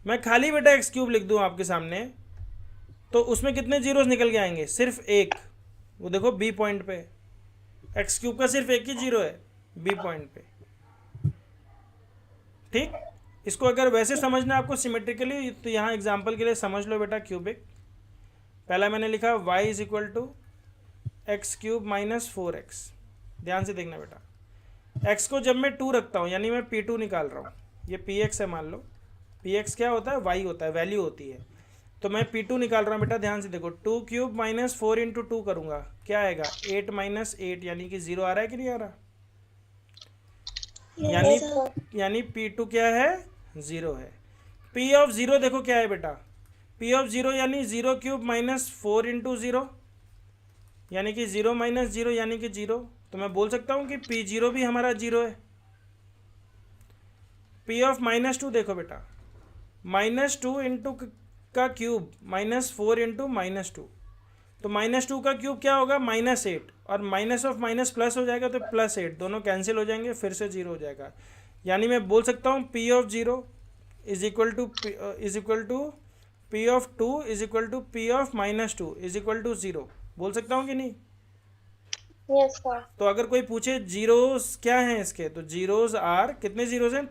मैं खाली बेटा एक्स क्यूब लिख दूं आपके सामने, तो उसमें कितने जीरोस निकल के आएंगे? सिर्फ एक। वो देखो बी पॉइंट पे, एक्स क्यूब का सिर्फ एक ही जीरो है बी पॉइंट पे। ठीक। इसको अगर वैसे समझना आपको सिमेट्रिकली, तो यहाँ एग्जांपल के लिए समझ लो बेटा क्यूबिक। पहला मैंने लिखा y is equal to X cube minus 4x। ध्यान से देखना बेटा, x को जब मैं 2 रखता हूँ यानी मैं p2 निकाल रहा हूँ, ये px है मान लो। px क्या होता है? y होता है, वैल्यू होती है। तो मैं p2 निकाल रहा हूँ बेटा, ध्यान से देखो। 2 क्यूब माइनस 4 इंटू 2 करूँगा, क्या आएगा? 8 माइनस 8 यानी कि 0 आ रहा है कि नहीं आ रहा? यानी Yes, sir. यानी P2 क्या है? 0 है। P ऑफ 0 देखो क्या है बेटा? P ऑफ 0 यानी 0 क्यूब माइनस 4 इंटू 0, यानी कि 0 माइनस 0 यानी कि 0। तो मैं बोल सकता हूँ कि P0 भी हमारा 0 है। P ऑफ माइनस 2 देखो बेटा, माइनस 2 इंटू का क्यूब माइनस 4 इंटू माइनस 2, तो माइनस 2 का क्यूब क्या होगा? माइनस 8, और माइनस ऑफ माइनस प्लस हो जाएगा तो प्लस 8, दोनों कैंसिल हो जाएंगे, फिर से 0 हो जाएगा। यानी मैं बोल सकता हूँ P of 0 is equal to P of 2 is equal to P of minus 2 is equal to 0। बोल सकता हूँ कि नहीं? Yes, sir. तो अगर कोई पूछे जीरोस क्या हैं इसके, तो जीरोस आर, कितने जीरोस हैं?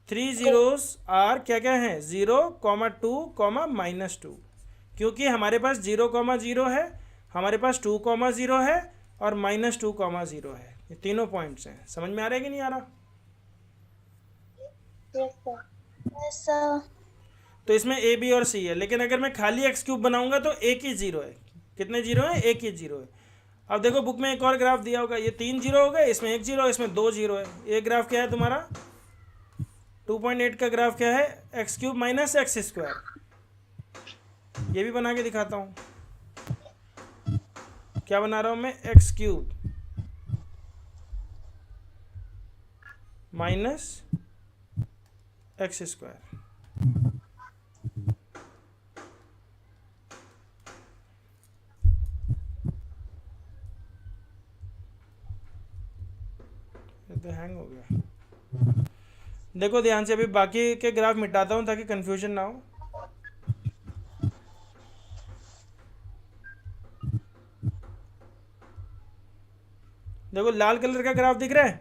3 जीरोस आर क्या क्या हैं? 0, 2, माइनस 2। क्योंकि हमारे पास 0, 0 है, हमारे पास 2, 0 है, और माइनस 2, 0 है। ये तीनों पॉइंट्स हैं। समझ में आ रहा है कि नहीं आ रहा? Yes, sir. Yes, sir. तो इसमें ए बी और सी है, लेकिन अगर मैं खाली एक्स क्यूब बनाऊंगा तो एक ही जीरो है। कितने जीरो है? एक ही जीरो है। अब देखो बुक में एक और ग्राफ दिया होगा, ये 3 जीरो हो गए, इसमें 1 जीरो, इसमें 2 जीरो है। ये ग्राफ क्या है तुम्हारा? 2.8 का ग्राफ क्या है? X cube minus X square. ये भी बना के दिखाता हूँ। क्या बना रहा हूँ मैं? X cube minus X square. तो हैंग हो गया। देखो ध्यान से, अभी बाकी के ग्राफ मिटाता हूँ ताकि कंफ्यूजन ना हो। देखो लाल कलर का ग्राफ दिख रहा है,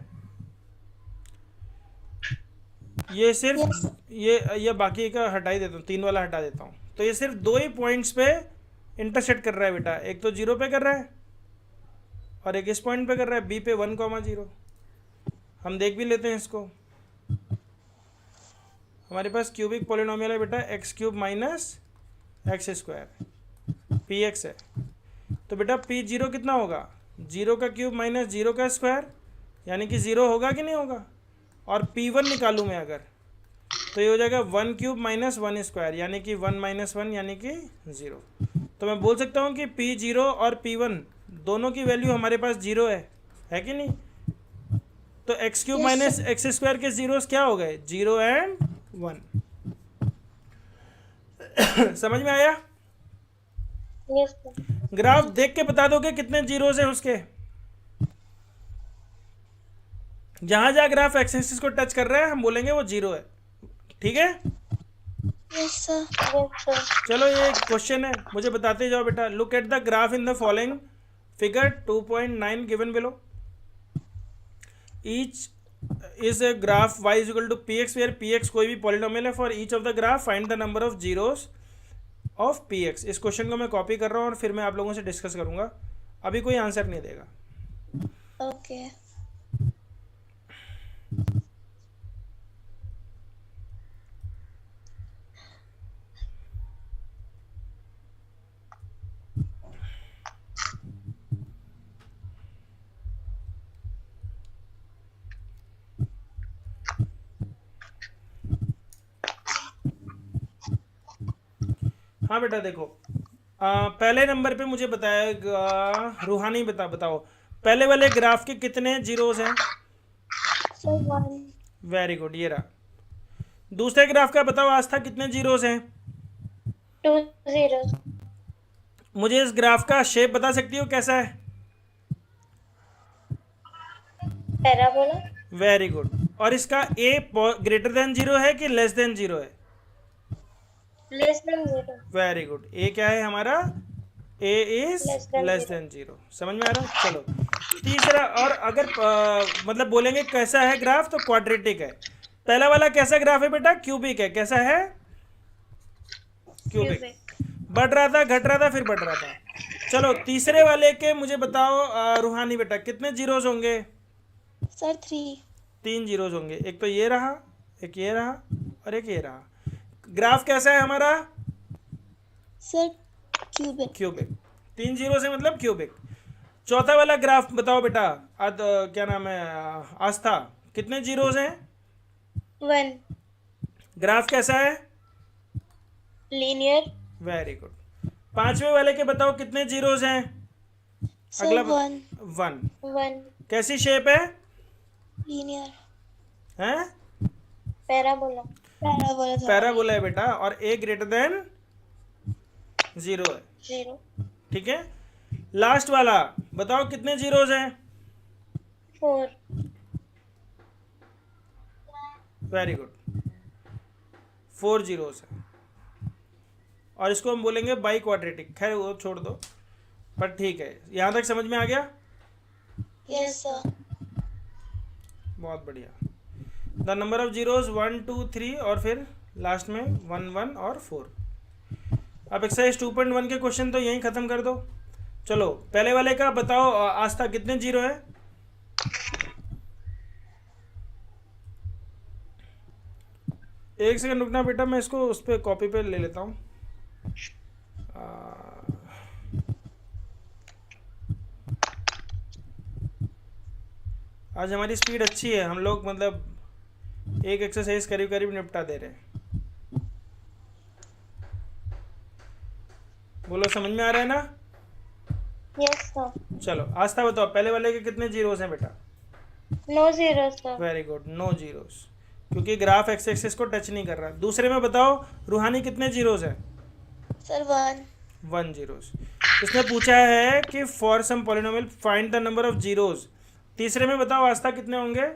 ये सिर्फ Yes. ये बाकी का हटा ही देता हूँ, 3 वाला हटा देता हूँ। तो ये सिर्फ 2 ही पॉइंट्स पे इंटरसेक्ट कर रहा है बेटा। एक तो 0 पे कर रहा है और एक इस पॉइंट पे कर रहा है, बी पे 1,0। हम देख भी लेते हैं इसको। हमारे पास क्यूबिक पॉलिनोमियल है बेटा, x cube minus X square, P x है। तो बेटा पी जीरो कितना होगा? 0 का क्यूब माइनस 0 का स्क्वायर, यानी कि 0 होगा कि नहीं होगा? और P1 निकालूँ मैं अगर, तो ये हो जाएगा 1 क्यूब माइनस 1 स्क्वायर, यानी कि 1 माइनस 1 यानी कि 0। तो मैं बोल सकता हूँ कि P0 और P1 दोनों की वैल्यू हमारे पास 0 है कि नहीं? तो x cube Yes, minus sir. X square के जीरोस क्या हो गए? 0 एंड 1। समझ में आया? Yes, sir. ग्राफ देख के बता दोगे कितने जीरोस हैं उसके। जहां जहां ग्राफ एक्स एक्सिस को टच कर रहा है हम बोलेंगे वो 0 है। ठीक है? Yes, sir. Yes, sir. चलो ये क्वेश्चन है, मुझे बताते जाओ बेटा। Look at the graph in the following figure 2.9 given below. Each is a graph y is equal to px where px कोई भी पॉलिनोमियल है। For each of the graph find the number of zeros of px। इस question को मैं copy कर रहा हूँ और फिर मैं आप लोगों से डिस्कस करूंगा। अभी कोई आंसर नहीं देगा। Okay. हाँ बेटा देखो, पहले नंबर पे मुझे बताया रूहानी, बताओ पहले वाले ग्राफ के कितने जीरोस हैं? So 1. वेरी गुड, ये रहा। दूसरे ग्राफ का बताओ आस्था, कितने जीरोस हैं? 2 zeros. मुझे इस ग्राफ का शेप बता सकती हो कैसा है? Parabola. Very good. और इसका ए ग्रेटर देन 0 है कि लेस देन 0 है? Less than 0. Very good. A क्या है हमारा? A is Less than less 0. Then 0। समझ में आ रहा है? चलो तीसरा, और अगर मतलब बोलेंगे कैसा है ग्राफ, तो क्वाड्रेटिक है। पहला वाला कैसा ग्राफ है बेटा? क्यूबिक है। कैसा है? क्यूबिक। Cubic. बढ़ रहा था, घट रहा था, फिर बढ़ रहा था। चलो तीसरे वाले के मुझे बताओ रूहानी बेटा, कितने जीरोस होंगे? Sir 3. 3 जीरोस होंगे। एक तो ये रहा, एक ये रहा और एक ये रहा। ग्राफ कैसा है हमारा? Sir cubic. क्यूबिक। 3 जीरो से मतलब क्यूबिक। चौथा वाला ग्राफ बताओ बेटा, क्या नाम है आस्था, कितने जीरोस हैं? 1. ग्राफ कैसा है? Linear. Very good. पांचवे वाले के बताओ कितने जीरोस हैं? Sir अगला 1. 1। 1. कैसी शेप है? Linear. हैं? Parabola. Parabola. sir. पैराबोला है बेटा, और ए ग्रेटर देन 0 है। 0. ठीक है? लास्ट वाला बताओ कितने जीरोस हैं? 4. वेरी गुड, 4 जीरोस है। और इसको हम बोलेंगे बाई क्वाड्रेटिक। खैर वो छोड़ दो, पर ठीक है। यहाँ तक समझ में आ गया? Yes, sir. बहुत बढ़िया। द नंबर ऑफ जीरोस 1 2 3 और फिर लास्ट में 1 1 और 4। अब एक्सरसाइज 2.1 के क्वेश्चन तो यहीं ख़त्म कर दो। चलो पहले वाले का बताओ आस्था, कितने जीरो है? एक सेकंड रुकना बेटा, मैं इसको उस पर कॉपी पे ले लेता हूँ। आज हमारी स्पीड अच्छी है, हम लोग मतलब एक एक्सरसाइज करीब करीब निपटा दे रहे हैं। बोलो समझ में आ रहा है ना? Yes sir. चलो आस्था बताओ, पहले वाले के कितने जीरोस हैं बेटा? No zero sir. Very good, no zeros, क्योंकि ग्राफ एक्स एक्सिस को टच नहीं कर रहा। दूसरे में बताओ रूहानी कितने जीरोस हैं? Sir, 1. 1 जीरोस। इसने पूछा है कि for some polynomial find the number of zeros. तीसरे में बताओ आस्था कितने होंगे?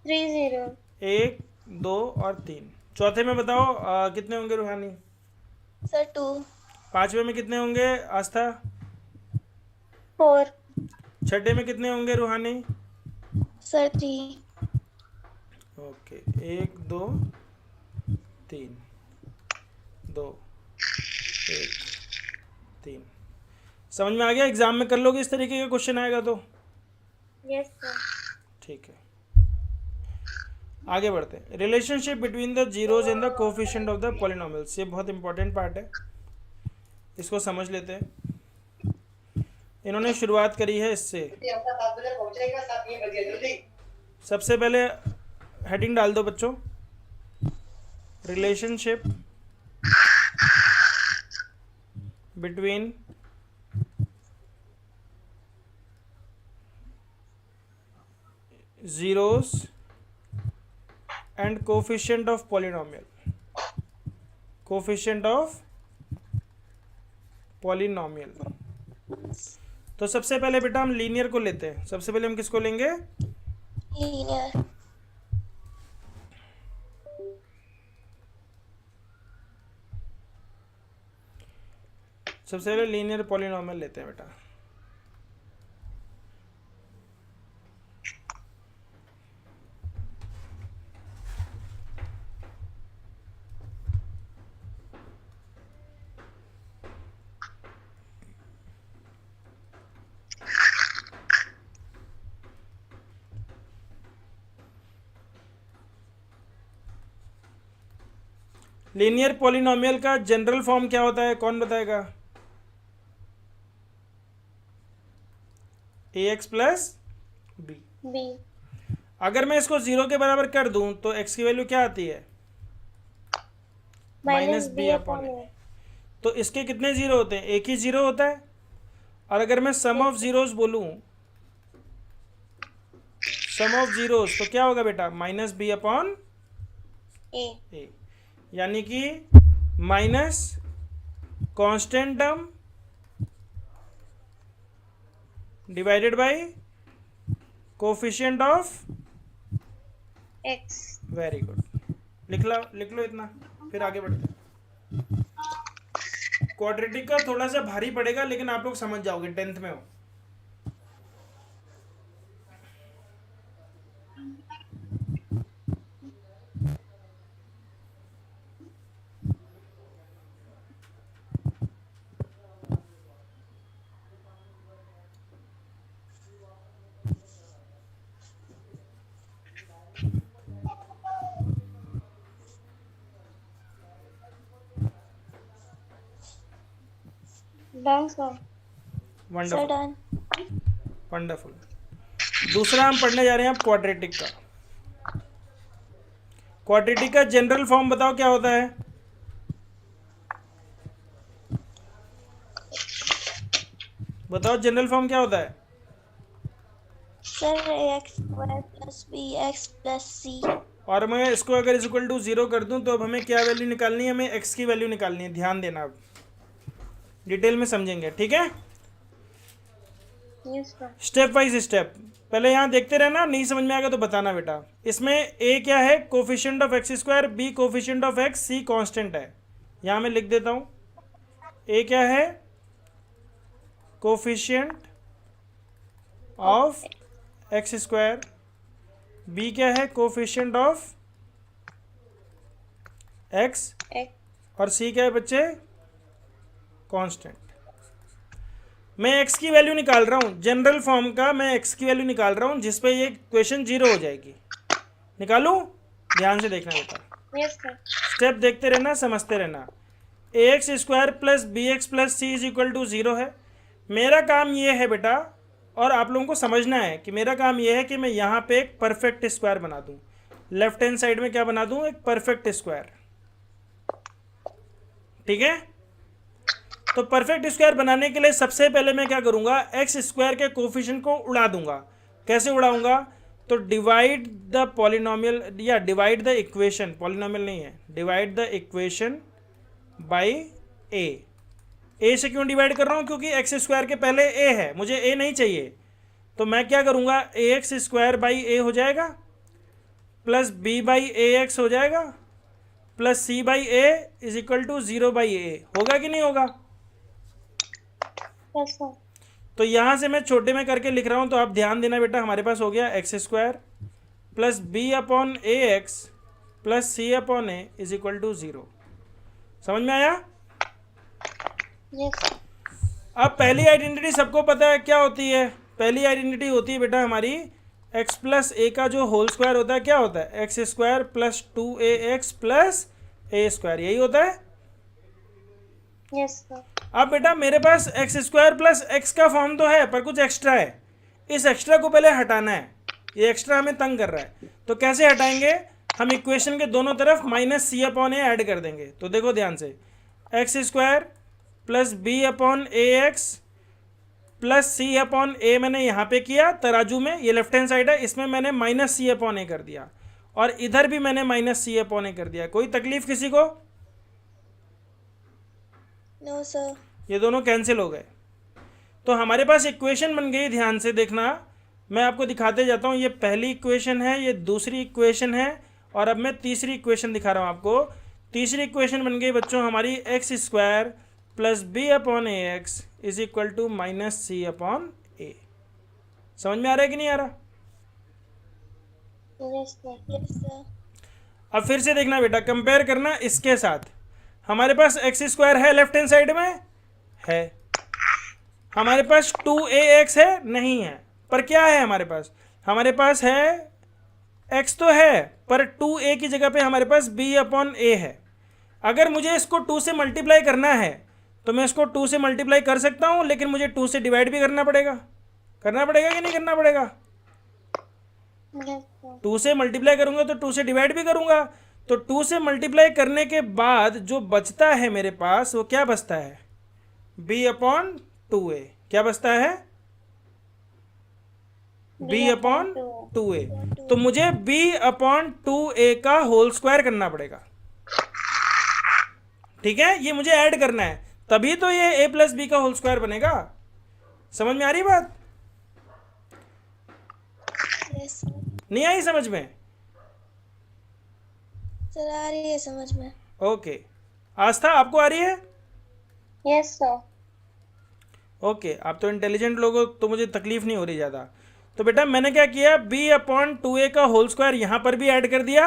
3 जीरो। 1, 2 और 3। चौथे में बताओ कितने होंगे रूहानी? Sir, 2. पांचवे में कितने होंगे आस्था? 4। छठे में कितने होंगे रूहानी? Sir, 3. ओके, 1, 2, 3, 2, 1, 3। समझ में आ गया? एग्जाम में कर लोगे इस तरीके का क्वेश्चन आएगा तो? Yes sir. ठीक है, आगे बढ़ते हैं। Relationship between the zeros and the coefficient of the polynomials, ये बहुत इंपॉर्टेंट पार्ट है, इसको समझ लेते हैं। इन्होंने शुरुआत करी है इससे। सबसे पहले हेडिंग डाल दो बच्चों, relationship between zeros and coefficient of polynomial, coefficient of polynomial। तो सबसे पहले बेटा हम लीनियर को लेते हैं। सबसे पहले हम किसको लेंगे? Linear. सबसे पहले लीनियर पॉलिनोमियल लेते हैं बेटा। लीनियर पॉलिनोमियल का जनरल फॉर्म क्या होता है, कौन बताएगा? ax plus b। बी। अगर मैं इसको 0 के बराबर कर दूं तो x की वैल्यू क्या आती है? माइनस बी अपॉन ए। तो इसके कितने जीरो होते हैं? एक ही जीरो होता है। और अगर मैं सम ऑफ जीरोस बोलूं, सम ऑफ जीरोस, तो क्या होगा बेटा? माइनस बी अपॉन ए। यानी कि minus constant term divided by coefficient of x. Very good, लिख लो इतना, फिर आगे बढ़ते हैं। क्वाड्रेटिक का थोड़ा सा भारी पड़ेगा, लेकिन आप लोग समझ जाओगे, 10th में हो। Done sir. Sir, wonderful, done. Wonderful. दूसरा हम पढ़ने जा रहे हैं क्वाड्रेटिक का। क्वाड्रेटिक का जनरल फॉर्म बताओ क्या होता है? बताओ जनरल फॉर्म क्या होता है? Sir, ax square plus bx plus c. और मैं इसको अगर इज इक्वल टू 0 कर दूं तो अब हमें क्या वैल्यू निकालनी है? हमें x की वैल्यू निकालनी है। ध्यान देना, अब डिटेल में समझेंगे, ठीक है? Yes sir. Step wise step, पहले यहाँ देखते रहना, नहीं समझ में आएगा तो बताना बेटा। इसमें a क्या है? Coefficient of x square, b coefficient of x, c constant है। यहाँ मैं लिख देता हूँ, a क्या है? Coefficient of x square, b क्या है? Coefficient of x, x. और c क्या है बच्चे? कांस्टेंट। मैं x की वैल्यू निकाल रहा हूँ, जनरल फॉर्म का मैं x की वैल्यू निकाल रहा हूँ, जिस पे ये क्वेश्चन 0 हो जाएगी। निकालूं? ध्यान से देखना बेटा। Yes, sir. स्टेप देखते रहना, समझते रहना। ax square plus B x plus C is equal to 0 है। मेरा काम ये है बेटा, और आप लोगों को समझना है कि मेरा काम ये है कि मैं यहाँ पे एक परफेक्ट स्क्वायर बना दूँ। लेफ्ट हैंड साइड में क्या बना दूँ? एक परफेक्ट स्क्वायर। ठीक है, तो परफेक्ट स्क्वायर बनाने के लिए सबसे पहले मैं क्या करूँगा? एक्स स्क्वायर के कोफिशिएंट को उड़ा दूंगा। कैसे उड़ाऊंगा? तो डिवाइड द पॉलिनोमियल या डिवाइड द इक्वेशन, पॉलिनोमियल नहीं है, डिवाइड द इक्वेशन बाई ए से क्यों डिवाइड कर रहा हूँ? क्योंकि एक्स स्क्वायर के पहले ए है, मुझे ए नहीं चाहिए। तो मैं क्या करूँगा? A x square by a हो जाएगा, plus b by a x हो जाएगा, plus c by a is equal to 0 by a. होगा कि नहीं होगा? Yes, sir. तो यहाँ से मैं छोटे में करके लिख रहा हूँ, तो आप ध्यान देना बेटा। हमारे पास हो गया X square plus B upon A x plus C upon A is equal to 0। समझ में आया? Yes, sir. अब पहली आइडेंटिटी सबको पता है क्या होती है? पहली आइडेंटिटी होती है बेटा हमारी एक्स प्लस ए का जो होल स्क्वायर होता है, क्या होता है? X square plus 2ax plus a square, यही होता है। Yes, sir. अब बेटा मेरे पास एक्स स्क्वायर प्लस एक्स का फॉर्म तो है, पर कुछ एक्स्ट्रा है। इस एक्स्ट्रा को पहले हटाना है, ये एक्स्ट्रा हमें तंग कर रहा है। तो कैसे हटाएंगे? हम इक्वेशन के दोनों तरफ minus c upon a add कर देंगे। तो देखो ध्यान से, x square plus B upon A x plus C upon a मैंने यहाँ पे किया तराजू में, ये लेफ्ट हैंड साइड है, इसमें मैंने माइनस सी अपॉन ए कर दिया, और इधर भी मैंने माइनस सी अपॉन ए कर दिया। कोई तकलीफ किसी को? No, sir. ये दोनों कैंसिल हो गए। तो हमारे पास इक्वेशन बन गई। ध्यान से देखना, मैं आपको दिखाते जाता हूँ। ये पहली इक्वेशन है, ये दूसरी इक्वेशन है, और अब मैं तीसरी इक्वेशन दिखा रहा हूँ आपको। तीसरी इक्वेशन बन गई बच्चों हमारी x square plus B upon A x is equal to minus c upon a. समझ में आ रहा है कि नहीं आ रहा? Yes, sir. Yes, sir. अब फिर से देखना बेटा, कंपेयर करना इसके साथ। हमारे पास एक्स स्क्वायर है लेफ्ट हैंड साइड में, है। हमारे पास 2ax है, नहीं है। पर क्या है हमारे पास? हमारे पास है x तो है, पर 2a की जगह पे हमारे पास b अपॉन a है। अगर मुझे इसको 2 से मल्टीप्लाई करना है तो मैं इसको 2 से मल्टीप्लाई कर सकता हूँ, लेकिन मुझे 2 से डिवाइड भी करना पड़ेगा। करना पड़ेगा कि नहीं करना पड़ेगा? Yes, sir. 2 से मल्टीप्लाई करूंगा तो 2 से डिवाइड भी करूंगा। तो 2 से मल्टीप्लाई करने के बाद जो बचता है मेरे पास, वो क्या बचता है? b upon 2a। क्या बचता है? b upon 2a। तो मुझे b अपॉन 2a का होल स्क्वायर करना पड़ेगा। ठीक है, ये मुझे ऐड करना है, तभी तो ये a प्लस बी का होल स्क्वायर बनेगा। समझ में आ रही बात? Yes, sir. नहीं आई समझ में? सर आ रही है समझ में। ओके, आस्था आपको आ रही है? Yes, sir. ओके, आप तो इंटेलिजेंट लोग हो, तो मुझे तकलीफ नहीं हो रही ज़्यादा। तो बेटा मैंने क्या किया? b अपॉन 2a का होल स्क्वायर यहाँ पर भी ऐड कर दिया,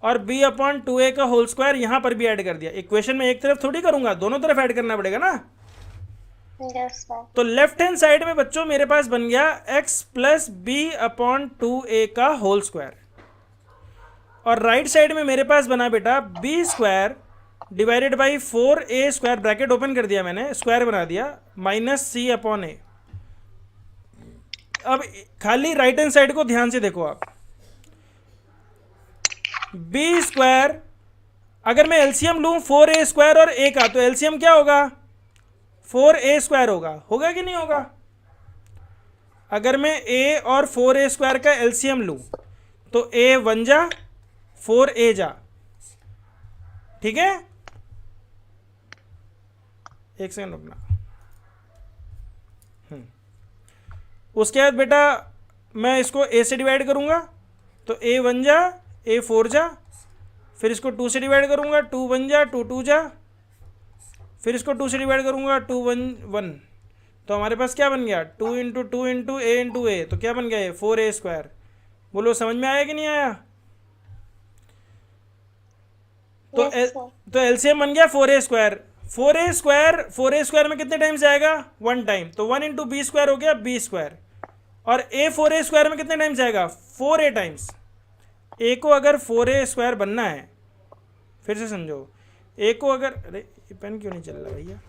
और b अपॉन 2a का होल स्क्वायर यहाँ पर भी ऐड कर दिया। इक्वेशन में एक तरफ थोड़ी करूँगा, दोनों तरफ ऐड करना पड़ेगा ना। Yes, sir. तो लेफ्ट हैंड साइड में बच्चों मेरे पास बन गया x plus B upon 2a का होल स्क्वायर, और राइट साइड में मेरे पास बना बेटा B square divided by 4a square, bracket open कर दिया मैंने, स्क्वायर बना दिया, माइनस सी अपॉन ए। अब खाली राइट हैंड साइड को ध्यान से देखो आप। बी स्क्वायर, अगर मैं एलसीएम लूँ 4a स्क्वायर और a का, तो एलसीएम क्या होगा? 4a स्क्वायर होगा। होगा कि नहीं होगा? अगर मैं a और 4a स्क्वायर का एलसीएम लूँ तो a 1 जा, 4a जा। ठीक है, एक सेकंड रुकना। उसके बाद बेटा मैं इसको a से डिवाइड करूँगा, तो a 1 जा, a 4 जा। फिर इसको 2 से डिवाइड करूँगा, 2 1 जा, 2 2 जा। फिर इसको 2 से डिवाइड करूँगा, 2 1 1। तो हमारे पास क्या बन गया? 2 इंटू 2 इंटू ए इंटू ए। तो क्या बन गया ये? 4a square. बोलो समझ में आया कि नहीं आया? तो Yes, sir. तो एलसीएम बन गया 4a स्क्वायर। 4a स्क्वायर में कितने टाइम्स आएगा? 1 टाइम। तो 1 इंटू बी स्क्वायर हो गया b स्क्वायर। और a 4a स्क्वायर में कितने टाइम्स आएगा? 4a times. a को अगर 4a स्क्वायर बनना है फिर से समझो, ए को अगर, अरे ये पेन क्यों नहीं चल रहा भैया,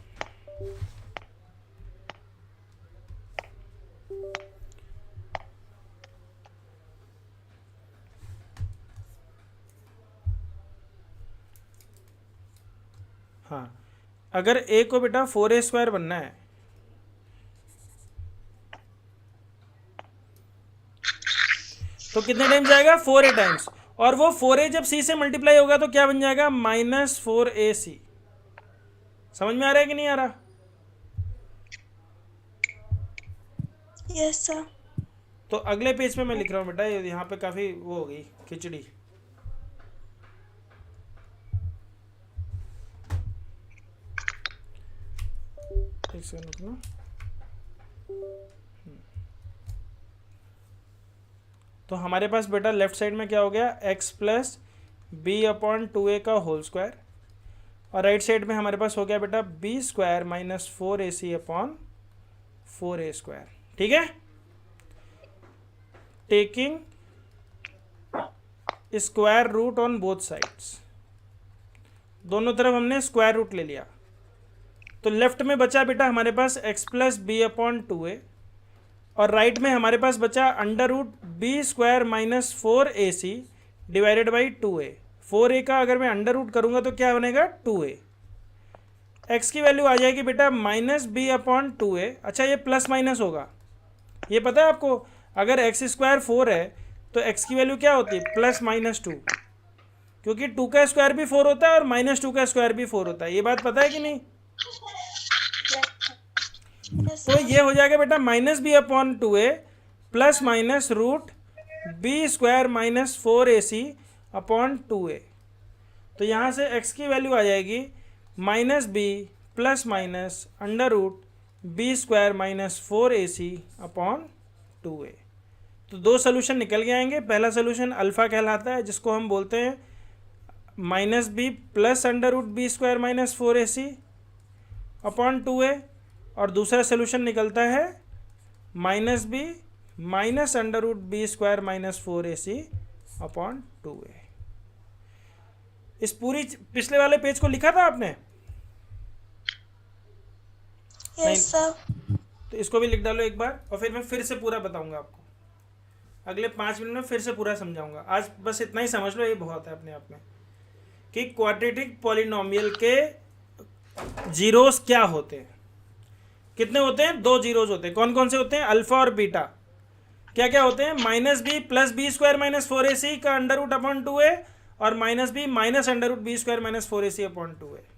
हाँ, अगर ए को बेटा 4a² बनना है तो कितने टाइम्स जाएगा, 4a टाइम्स, और वो 4a जब c से मल्टीप्लाई होगा तो क्या बन जाएगा, -4ac। समझ में आ रहा है कि नहीं आ रहा? Yes, sir. तो अगले पेज पे मैं लिख रहा हूँ बेटा, यहाँ पे काफ़ी वो हो गई खिचड़ी। एक सेकंड रुकना। तो हमारे पास बेटा लेफ्ट साइड में क्या हो गया, x plus B upon 2a का होल स्क्वायर, और राइट साइड में हमारे पास हो गया बेटा b square minus 4ac upon 4a²। ठीक है, taking square root on both sides, दोनों तरफ हमने स्क्वायर रूट ले लिया। तो लेफ्ट में बचा बेटा हमारे पास x plus B upon 2a, और राइट में हमारे पास बचा under root B square minus 4ac divided by 2a। 4a का अगर मैं अंडर रूट करूँगा तो क्या बनेगा, 2a। x की वैल्यू आ जाएगी बेटा माइनस बी अपॉन 2a। अच्छा, ये प्लस माइनस होगा, ये पता है आपको, अगर x² 4 है तो x की वैल्यू क्या होती है, +-2, क्योंकि 2 का स्क्वायर भी 4 होता है और -2 का स्क्वायर भी 4 होता है। ये बात पता है कि नहीं? Yes, तो sir. ये हो जाएगा बेटा -b upon 2a plus minus root B square minus 4ac upon 2a। तो यहाँ से x की वैल्यू आ जाएगी -b plus minus under root B square minus 4ac upon 2a। तो दो सोल्यूशन निकल के आएंगे। पहला सोल्यूशन अल्फ़ा कहलाता है, जिसको हम बोलते हैं -b plus under root B square minus 4ac upon 2a, और दूसरा सोल्यूशन निकलता है -b minus under root B square minus 4ac upon 2a। इस पूरी पिछले वाले पेज को लिखा था आपने? Yes, sir. तो इसको भी लिख डालो एक बार, और फिर मैं फिर से पूरा बताऊंगा आपको। अगले 5 मिनट में फिर से पूरा समझाऊंगा। आज बस इतना ही समझ लो, ये बहुत है अपने आप में, कि क्वाड्रेटिक पॉलिनोमियल के जीरोस क्या होते हैं। कितने होते हैं? 2 जीरोस होते हैं। कौन कौन से होते हैं? अल्फा और बीटा। क्या क्या होते हैं? -b plus B square minus 4ac का अंडर रूट अपॉन 2a, और -b minus under root B square minus 4ac upon 2a।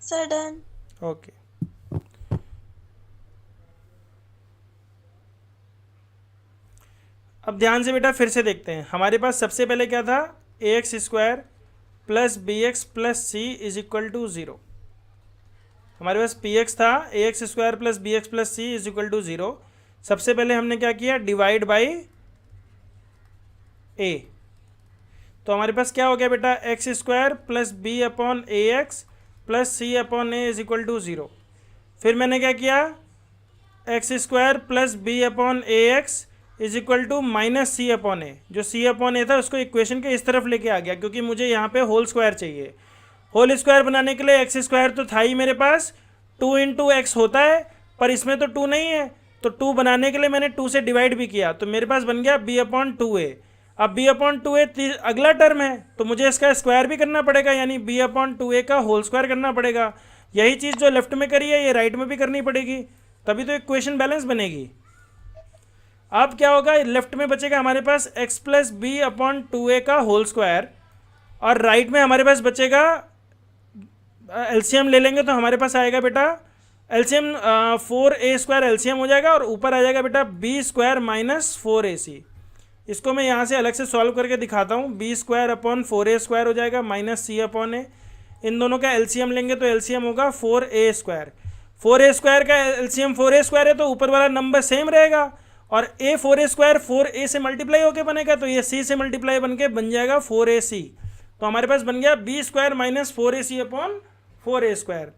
Sir, done. Okay, अब ध्यान से बेटा फिर से देखते हैं। हमारे पास सबसे पहले क्या था? ax² plus bx plus c is equal to 0। हमारे पास px था, ax² plus bx plus c is equal to 0। सबसे पहले हमने क्या किया? Divide by a। तो हमारे पास क्या हो गया बेटा? x² plus b upon ax plus c upon a is equal to 0। फिर मैंने क्या किया? x² plus B upon ax is equal to minus c upon a. जो सी अपॉन ए था उसको इक्वेशन के इस तरफ लेके आ गया, क्योंकि मुझे यहाँ पे होल स्क्वायर चाहिए। होल स्क्वायर बनाने के लिए x² तो था ही मेरे पास, 2 इंटू एक्स होता है, पर इसमें तो 2 नहीं है, तो 2 बनाने के लिए मैंने 2 से डिवाइड भी किया, तो मेरे पास बन गया b अपॉन 2a। अब b अपॉन 2a अगला टर्म है, तो मुझे इसका स्क्वायर भी करना पड़ेगा, यानी b अपॉन 2a का होल स्क्वायर करना पड़ेगा। यही चीज़ जो लेफ्ट में करी है ये राइट में भी करनी पड़ेगी, तभी तो इक्वेशन बैलेंस बनेगी। अब क्या होगा? लेफ्ट में बचेगा हमारे पास x plus B upon 2a का होल स्क्वायर, और राइट में हमारे पास बचेगा, एलसीएम ले लेंगे तो हमारे पास आएगा बेटा एलसीएम 4a² एलसीएम हो जाएगा और ऊपर आ जाएगा बेटा b² माइनस 4ac। इसको मैं यहाँ से अलग से सॉल्व करके दिखाता हूँ। b² अपॉन 4a² हो जाएगा माइनस c अपॉन a। इन दोनों का एलसीएम लेंगे तो एलसीएम होगा 4a²। 4a² का एलसीएम 4a² है तो ऊपर वाला नंबर सेम रहेगा और a 4a² 4a से मल्टीप्लाई होके बनेगा तो ये c से मल्टीप्लाई बन के बन जाएगा 4ac। तो हमारे पास बन गया b² minus 4ac upon 4a²।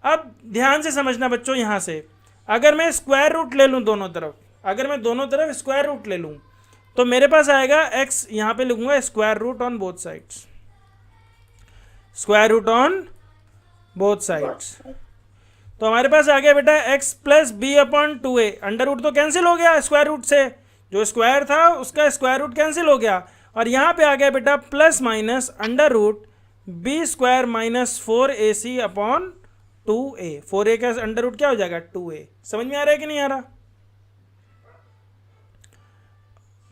अब ध्यान से समझना बच्चों, यहाँ से अगर मैं स्क्वायर रूट ले लूँ दोनों तरफ, अगर मैं दोनों तरफ स्क्वायर रूट ले लूँ तो मेरे पास आएगा x, यहाँ पे लिखूंगा square root on both sides, square root on both sides. तो हमारे पास आ गया बेटा x plus B upon 2a। Under root तो कैंसिल हो गया स्क्वायर रूट से, जो स्क्वायर था उसका स्क्वायर रूट कैंसिल हो गया और यहाँ पे आ गया बेटा plus minus under root b² minus 4ac upon 2a। 4a का अंडर रूट क्या हो जाएगा 2a। समझ में आ रहा है कि नहीं आ रहा?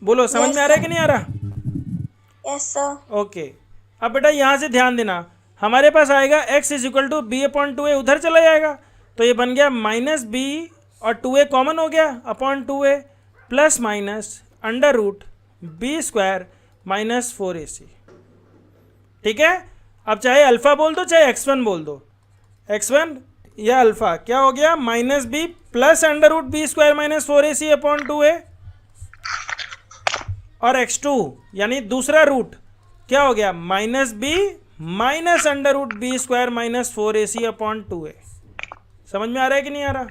बोलो समझ में आ रहा है कि नहीं आ रहा? Yes, sir. ओके, अब बेटा यहाँ से ध्यान देना, हमारे पास आएगा x is equal to B upon 2a, उधर चला जाएगा तो ये बन गया माइनस b और 2a कॉमन हो गया upon 2a plus minus under root b² minus 4ac। ठीक है, अब चाहे अल्फा बोल दो चाहे x1 बोल दो, x1 या अल्फा क्या हो गया minus b plus under root b² minus 4ac upon 2a और x2 यानी दूसरा रूट क्या हो गया minus b minus under root b² minus 4ac upon 2a। समझ में आ रहा है कि नहीं आ रहा?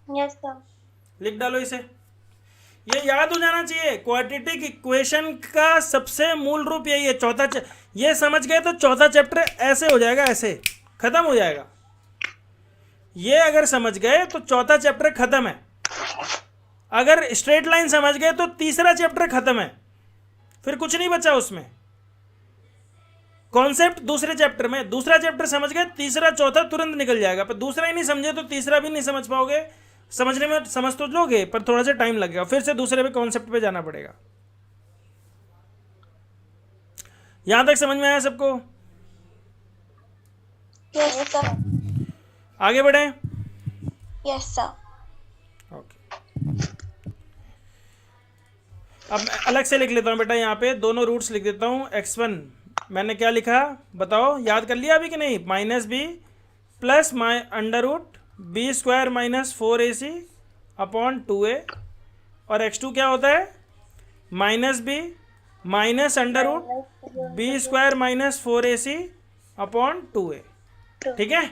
Yes, sir. लिख डालो इसे, ये याद हो जाना चाहिए। क्वाड्रेटिक इक्वेशन का सबसे मूल रूप यही है। ये समझ गए तो चौथा चैप्टर ऐसे हो जाएगा, ऐसे खत्म हो जाएगा। ये अगर समझ गए तो चौथा चैप्टर खत्म है। अगर स्ट्रेट लाइन समझ गए तो तीसरा चैप्टर खत्म है, फिर कुछ नहीं बचा उसमें। कॉन्सेप्ट दूसरे चैप्टर में, दूसरा चैप्टर समझ गए तीसरा चौथा तुरंत निकल जाएगा, पर दूसरा ही नहीं समझे तो तीसरा भी नहीं समझ पाओगे। समझने में समझ तो लोगे पर थोड़ा सा टाइम लगेगा, फिर से दूसरे पे कॉन्सेप्ट पे जाना पड़ेगा। यहां तक समझ में आया सबको? Yes, sir. आगे बढ़े। Yes, sir. ओके, अब मैं अलग से लिख लेता हूं बेटा, यहाँ पे दोनों रूट्स लिख देता हूं। x1 मैंने क्या लिखा बताओ, याद कर लिया अभी कि नहीं? Minus B plus under root b² minus 4ac upon 2a और x2 क्या होता है minus b minus under root b² minus 4ac upon 2a। ठीक है,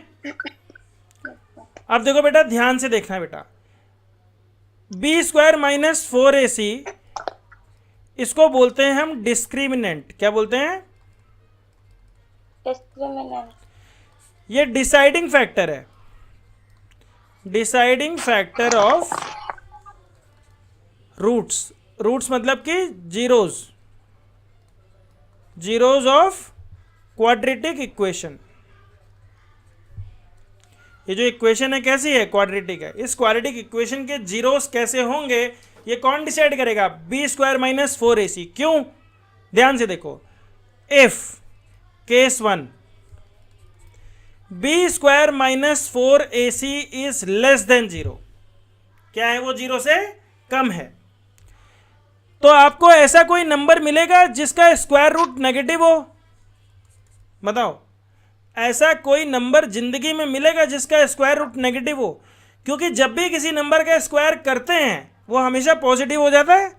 अब देखो बेटा ध्यान से देखना बेटा, b² माइनस 4ac इसको बोलते हैं हम डिस्क्रिमिनेंट। क्या बोलते हैं? Discriminant. ये डिसाइडिंग फैक्टर है, deciding factor of roots. Roots मतलब कि zeros, zeros of quadratic equation. ये जो इक्वेशन है कैसी है? क्वाड्रेटिक है। इस क्वाड्रेटिक इक्वेशन के जीरोस कैसे होंगे ये कौन डिसाइड करेगा? b² minus 4ac। क्यों? ध्यान से देखो, if case 1 b² minus 4ac is less than 0, क्या है वो? 0 से कम है, तो आपको ऐसा कोई नंबर मिलेगा जिसका स्क्वायर रूट नेगेटिव हो? बताओ, ऐसा कोई नंबर जिंदगी में मिलेगा जिसका स्क्वायर रूट नेगेटिव हो? क्योंकि जब भी किसी नंबर का स्क्वायर करते हैं वो हमेशा पॉजिटिव हो जाता है।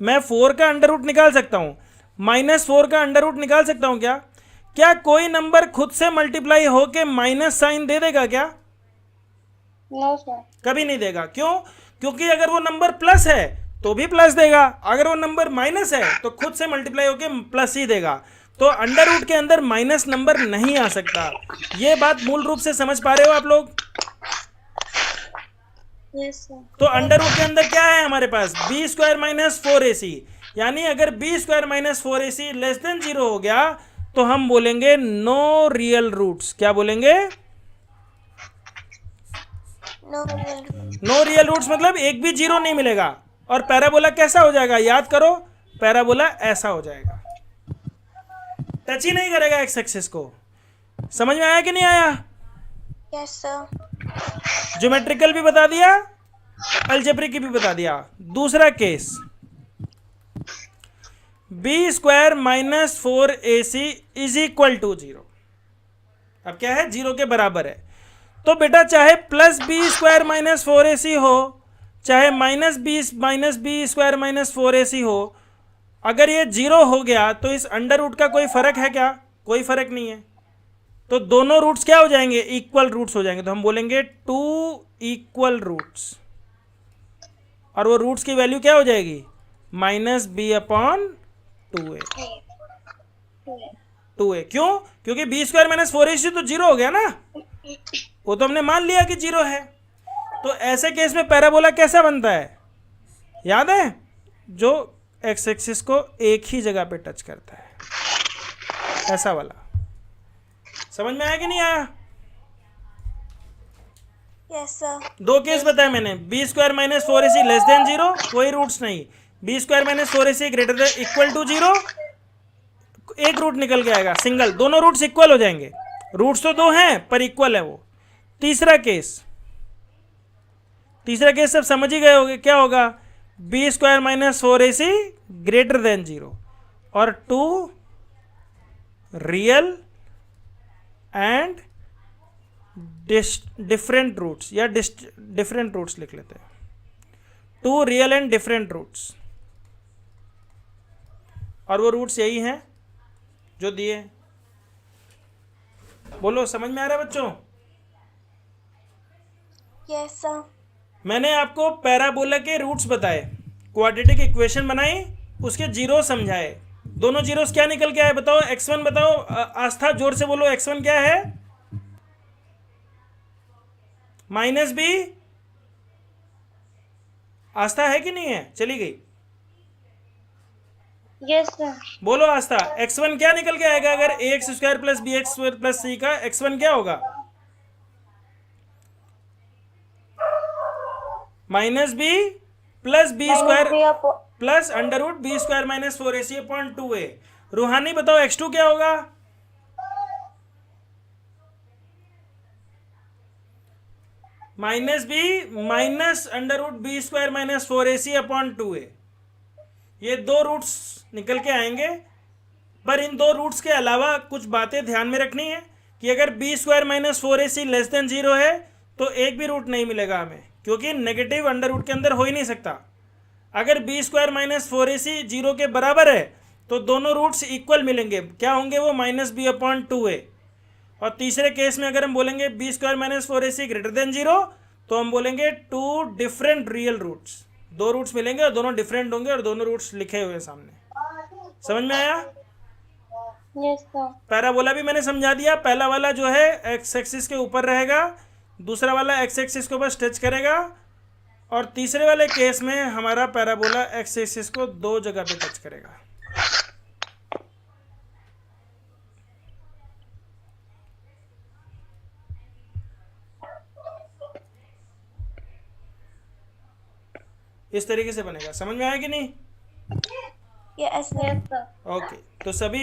मैं 4 का अंडर रूट निकाल सकता हूं, -4 का अंडर रूट निकाल सकता हूं। क्या कोई नंबर खुद से मल्टीप्लाई होके माइनस साइन दे देगा क्या? No, sir. कभी नहीं देगा। क्यों? क्योंकि अगर वो नंबर प्लस है तो भी प्लस देगा, अगर वो नंबर माइनस है तो खुद से मल्टीप्लाई होके प्लस ही देगा। तो अंडर रूट के अंदर माइनस नंबर नहीं आ सकता। ये बात मूल रूप से समझ पा रहे हो आप लोग? Yes, sir. तो अंडर रूट के अंदर क्या है हमारे पास? b² माइनस 4ac, यानी अगर b² minus 4ac less than 0 हो गया तो हम बोलेंगे नो रियल रूट्स। क्या बोलेंगे? No real root. No real roots मतलब एक भी जीरो नहीं मिलेगा। और पैराबोला कैसा हो जाएगा? याद करो, पैराबोला ऐसा हो जाएगा, टच ही नहीं करेगा एक्स एक्सिस को। समझ में आया कि नहीं आया? Yes, sir. ज्योमेट्रिकल भी बता दिया, अलजेब्रिक की भी बता दिया। दूसरा case, B square minus 4ac is equal to 0। अब क्या है, 0 के बराबर है। तो बेटा चाहे plus B square minus 4ac हो, चाहे minus B square minus 4ac हो, अगर ये 0 हो गया तो इस अंडर रूट का कोई फर्क है क्या? कोई फर्क नहीं है। तो दोनों रूट्स क्या हो जाएंगे? इक्वल रूट्स हो जाएंगे। तो हम बोलेंगे 2 इक्वल रूट्स, और वो रूट्स की वैल्यू क्या हो जाएगी? Minus B upon 2a। 2a क्यों? क्योंकि बी स्क्वायर माइनस 4ac तो 0 हो गया ना, वो तो हमने मान लिया कि 0 है। तो ऐसे केस में पैराबोला कैसा बनता है? याद है, जो एक्स एक्सिस को एक ही जगह पे टच करता है, ऐसा वाला। समझ में आया कि नहीं आया? Yes, sir. दो केस बताए मैंने, B square minus 4ac less than 0, कोई रूट्स नहीं। B square minus 4ac greater than equal to 0, एक रूट निकल के आएगा सिंगल, दोनों रूट्स इक्वल हो जाएंगे। रूट्स तो दो हैं पर इक्वल है वो। तीसरा केस सब समझ ही गए होंगे, क्या होगा? B square minus 4ac greater than 0 और 2 रियल एंड डिफरेंट रूट्स, या डिफरेंट रूट्स लिख लेते हैं। 2 रियल एंड डिफरेंट रूट्स, और वो रूट्स यही हैं जो दिए। बोलो, समझ में आ रहा है बच्चों? Yes, sir. मैंने आपको पैराबोला के रूट्स बताए, क्वाड्रेटिक इक्वेशन बनाई, उसके जीरो समझाए। दोनों जीरोस क्या निकल के आए बताओ? x1 बताओ, आस्था जोर से बोलो, x1 क्या है? Minus B. आस्था है कि नहीं है? चली गई। Yes, sir. बोलो आस्था, x1 क्या निकल के आएगा? अगर ax square plus B x square plus c का x1 क्या होगा? Minus B plus B square plus under root B square minus 4ac upon 2a। Ruhani बताओ x2 क्या होगा? Minus b minus under root B square minus 4ac upon 2a। ये दो roots निकल के आएंगे, पर इन दो रूट्स के अलावा कुछ बातें ध्यान में रखनी है कि अगर B square minus 4ac less than 0 है तो एक भी रूट नहीं मिलेगा हमें, क्योंकि नेगेटिव अंडर रूट के अंदर हो ही नहीं सकता। अगर बी स्क्वायर माइनस 4ac 0 के बराबर है तो दोनों रूट्स इक्वल मिलेंगे। क्या होंगे वो? Minus B upon 2a। और तीसरे केस में अगर हम बोलेंगे B square minus 4ac greater than 0, तो हम बोलेंगे 2 डिफरेंट रियल रूट्स। दो रूट्स मिलेंगे और दोनों डिफरेंट होंगे, और दोनों रूट्स लिखे हुए सामने। समझ में आया? Yes, sir. पैराबोला भी मैंने समझा दिया। पहला वाला जो है एक्स एक्सिस के ऊपर रहेगा, दूसरा वाला एक्स एक्सिस को बस टच करेगा, और तीसरे वाले केस में हमारा पैराबोला एक्स एक्सिस को दो जगह पे टच करेगा। इस तरीके से बनेगा। समझ में आया कि नहीं? Yes, sir. Yes, sir. Okay, तो सभी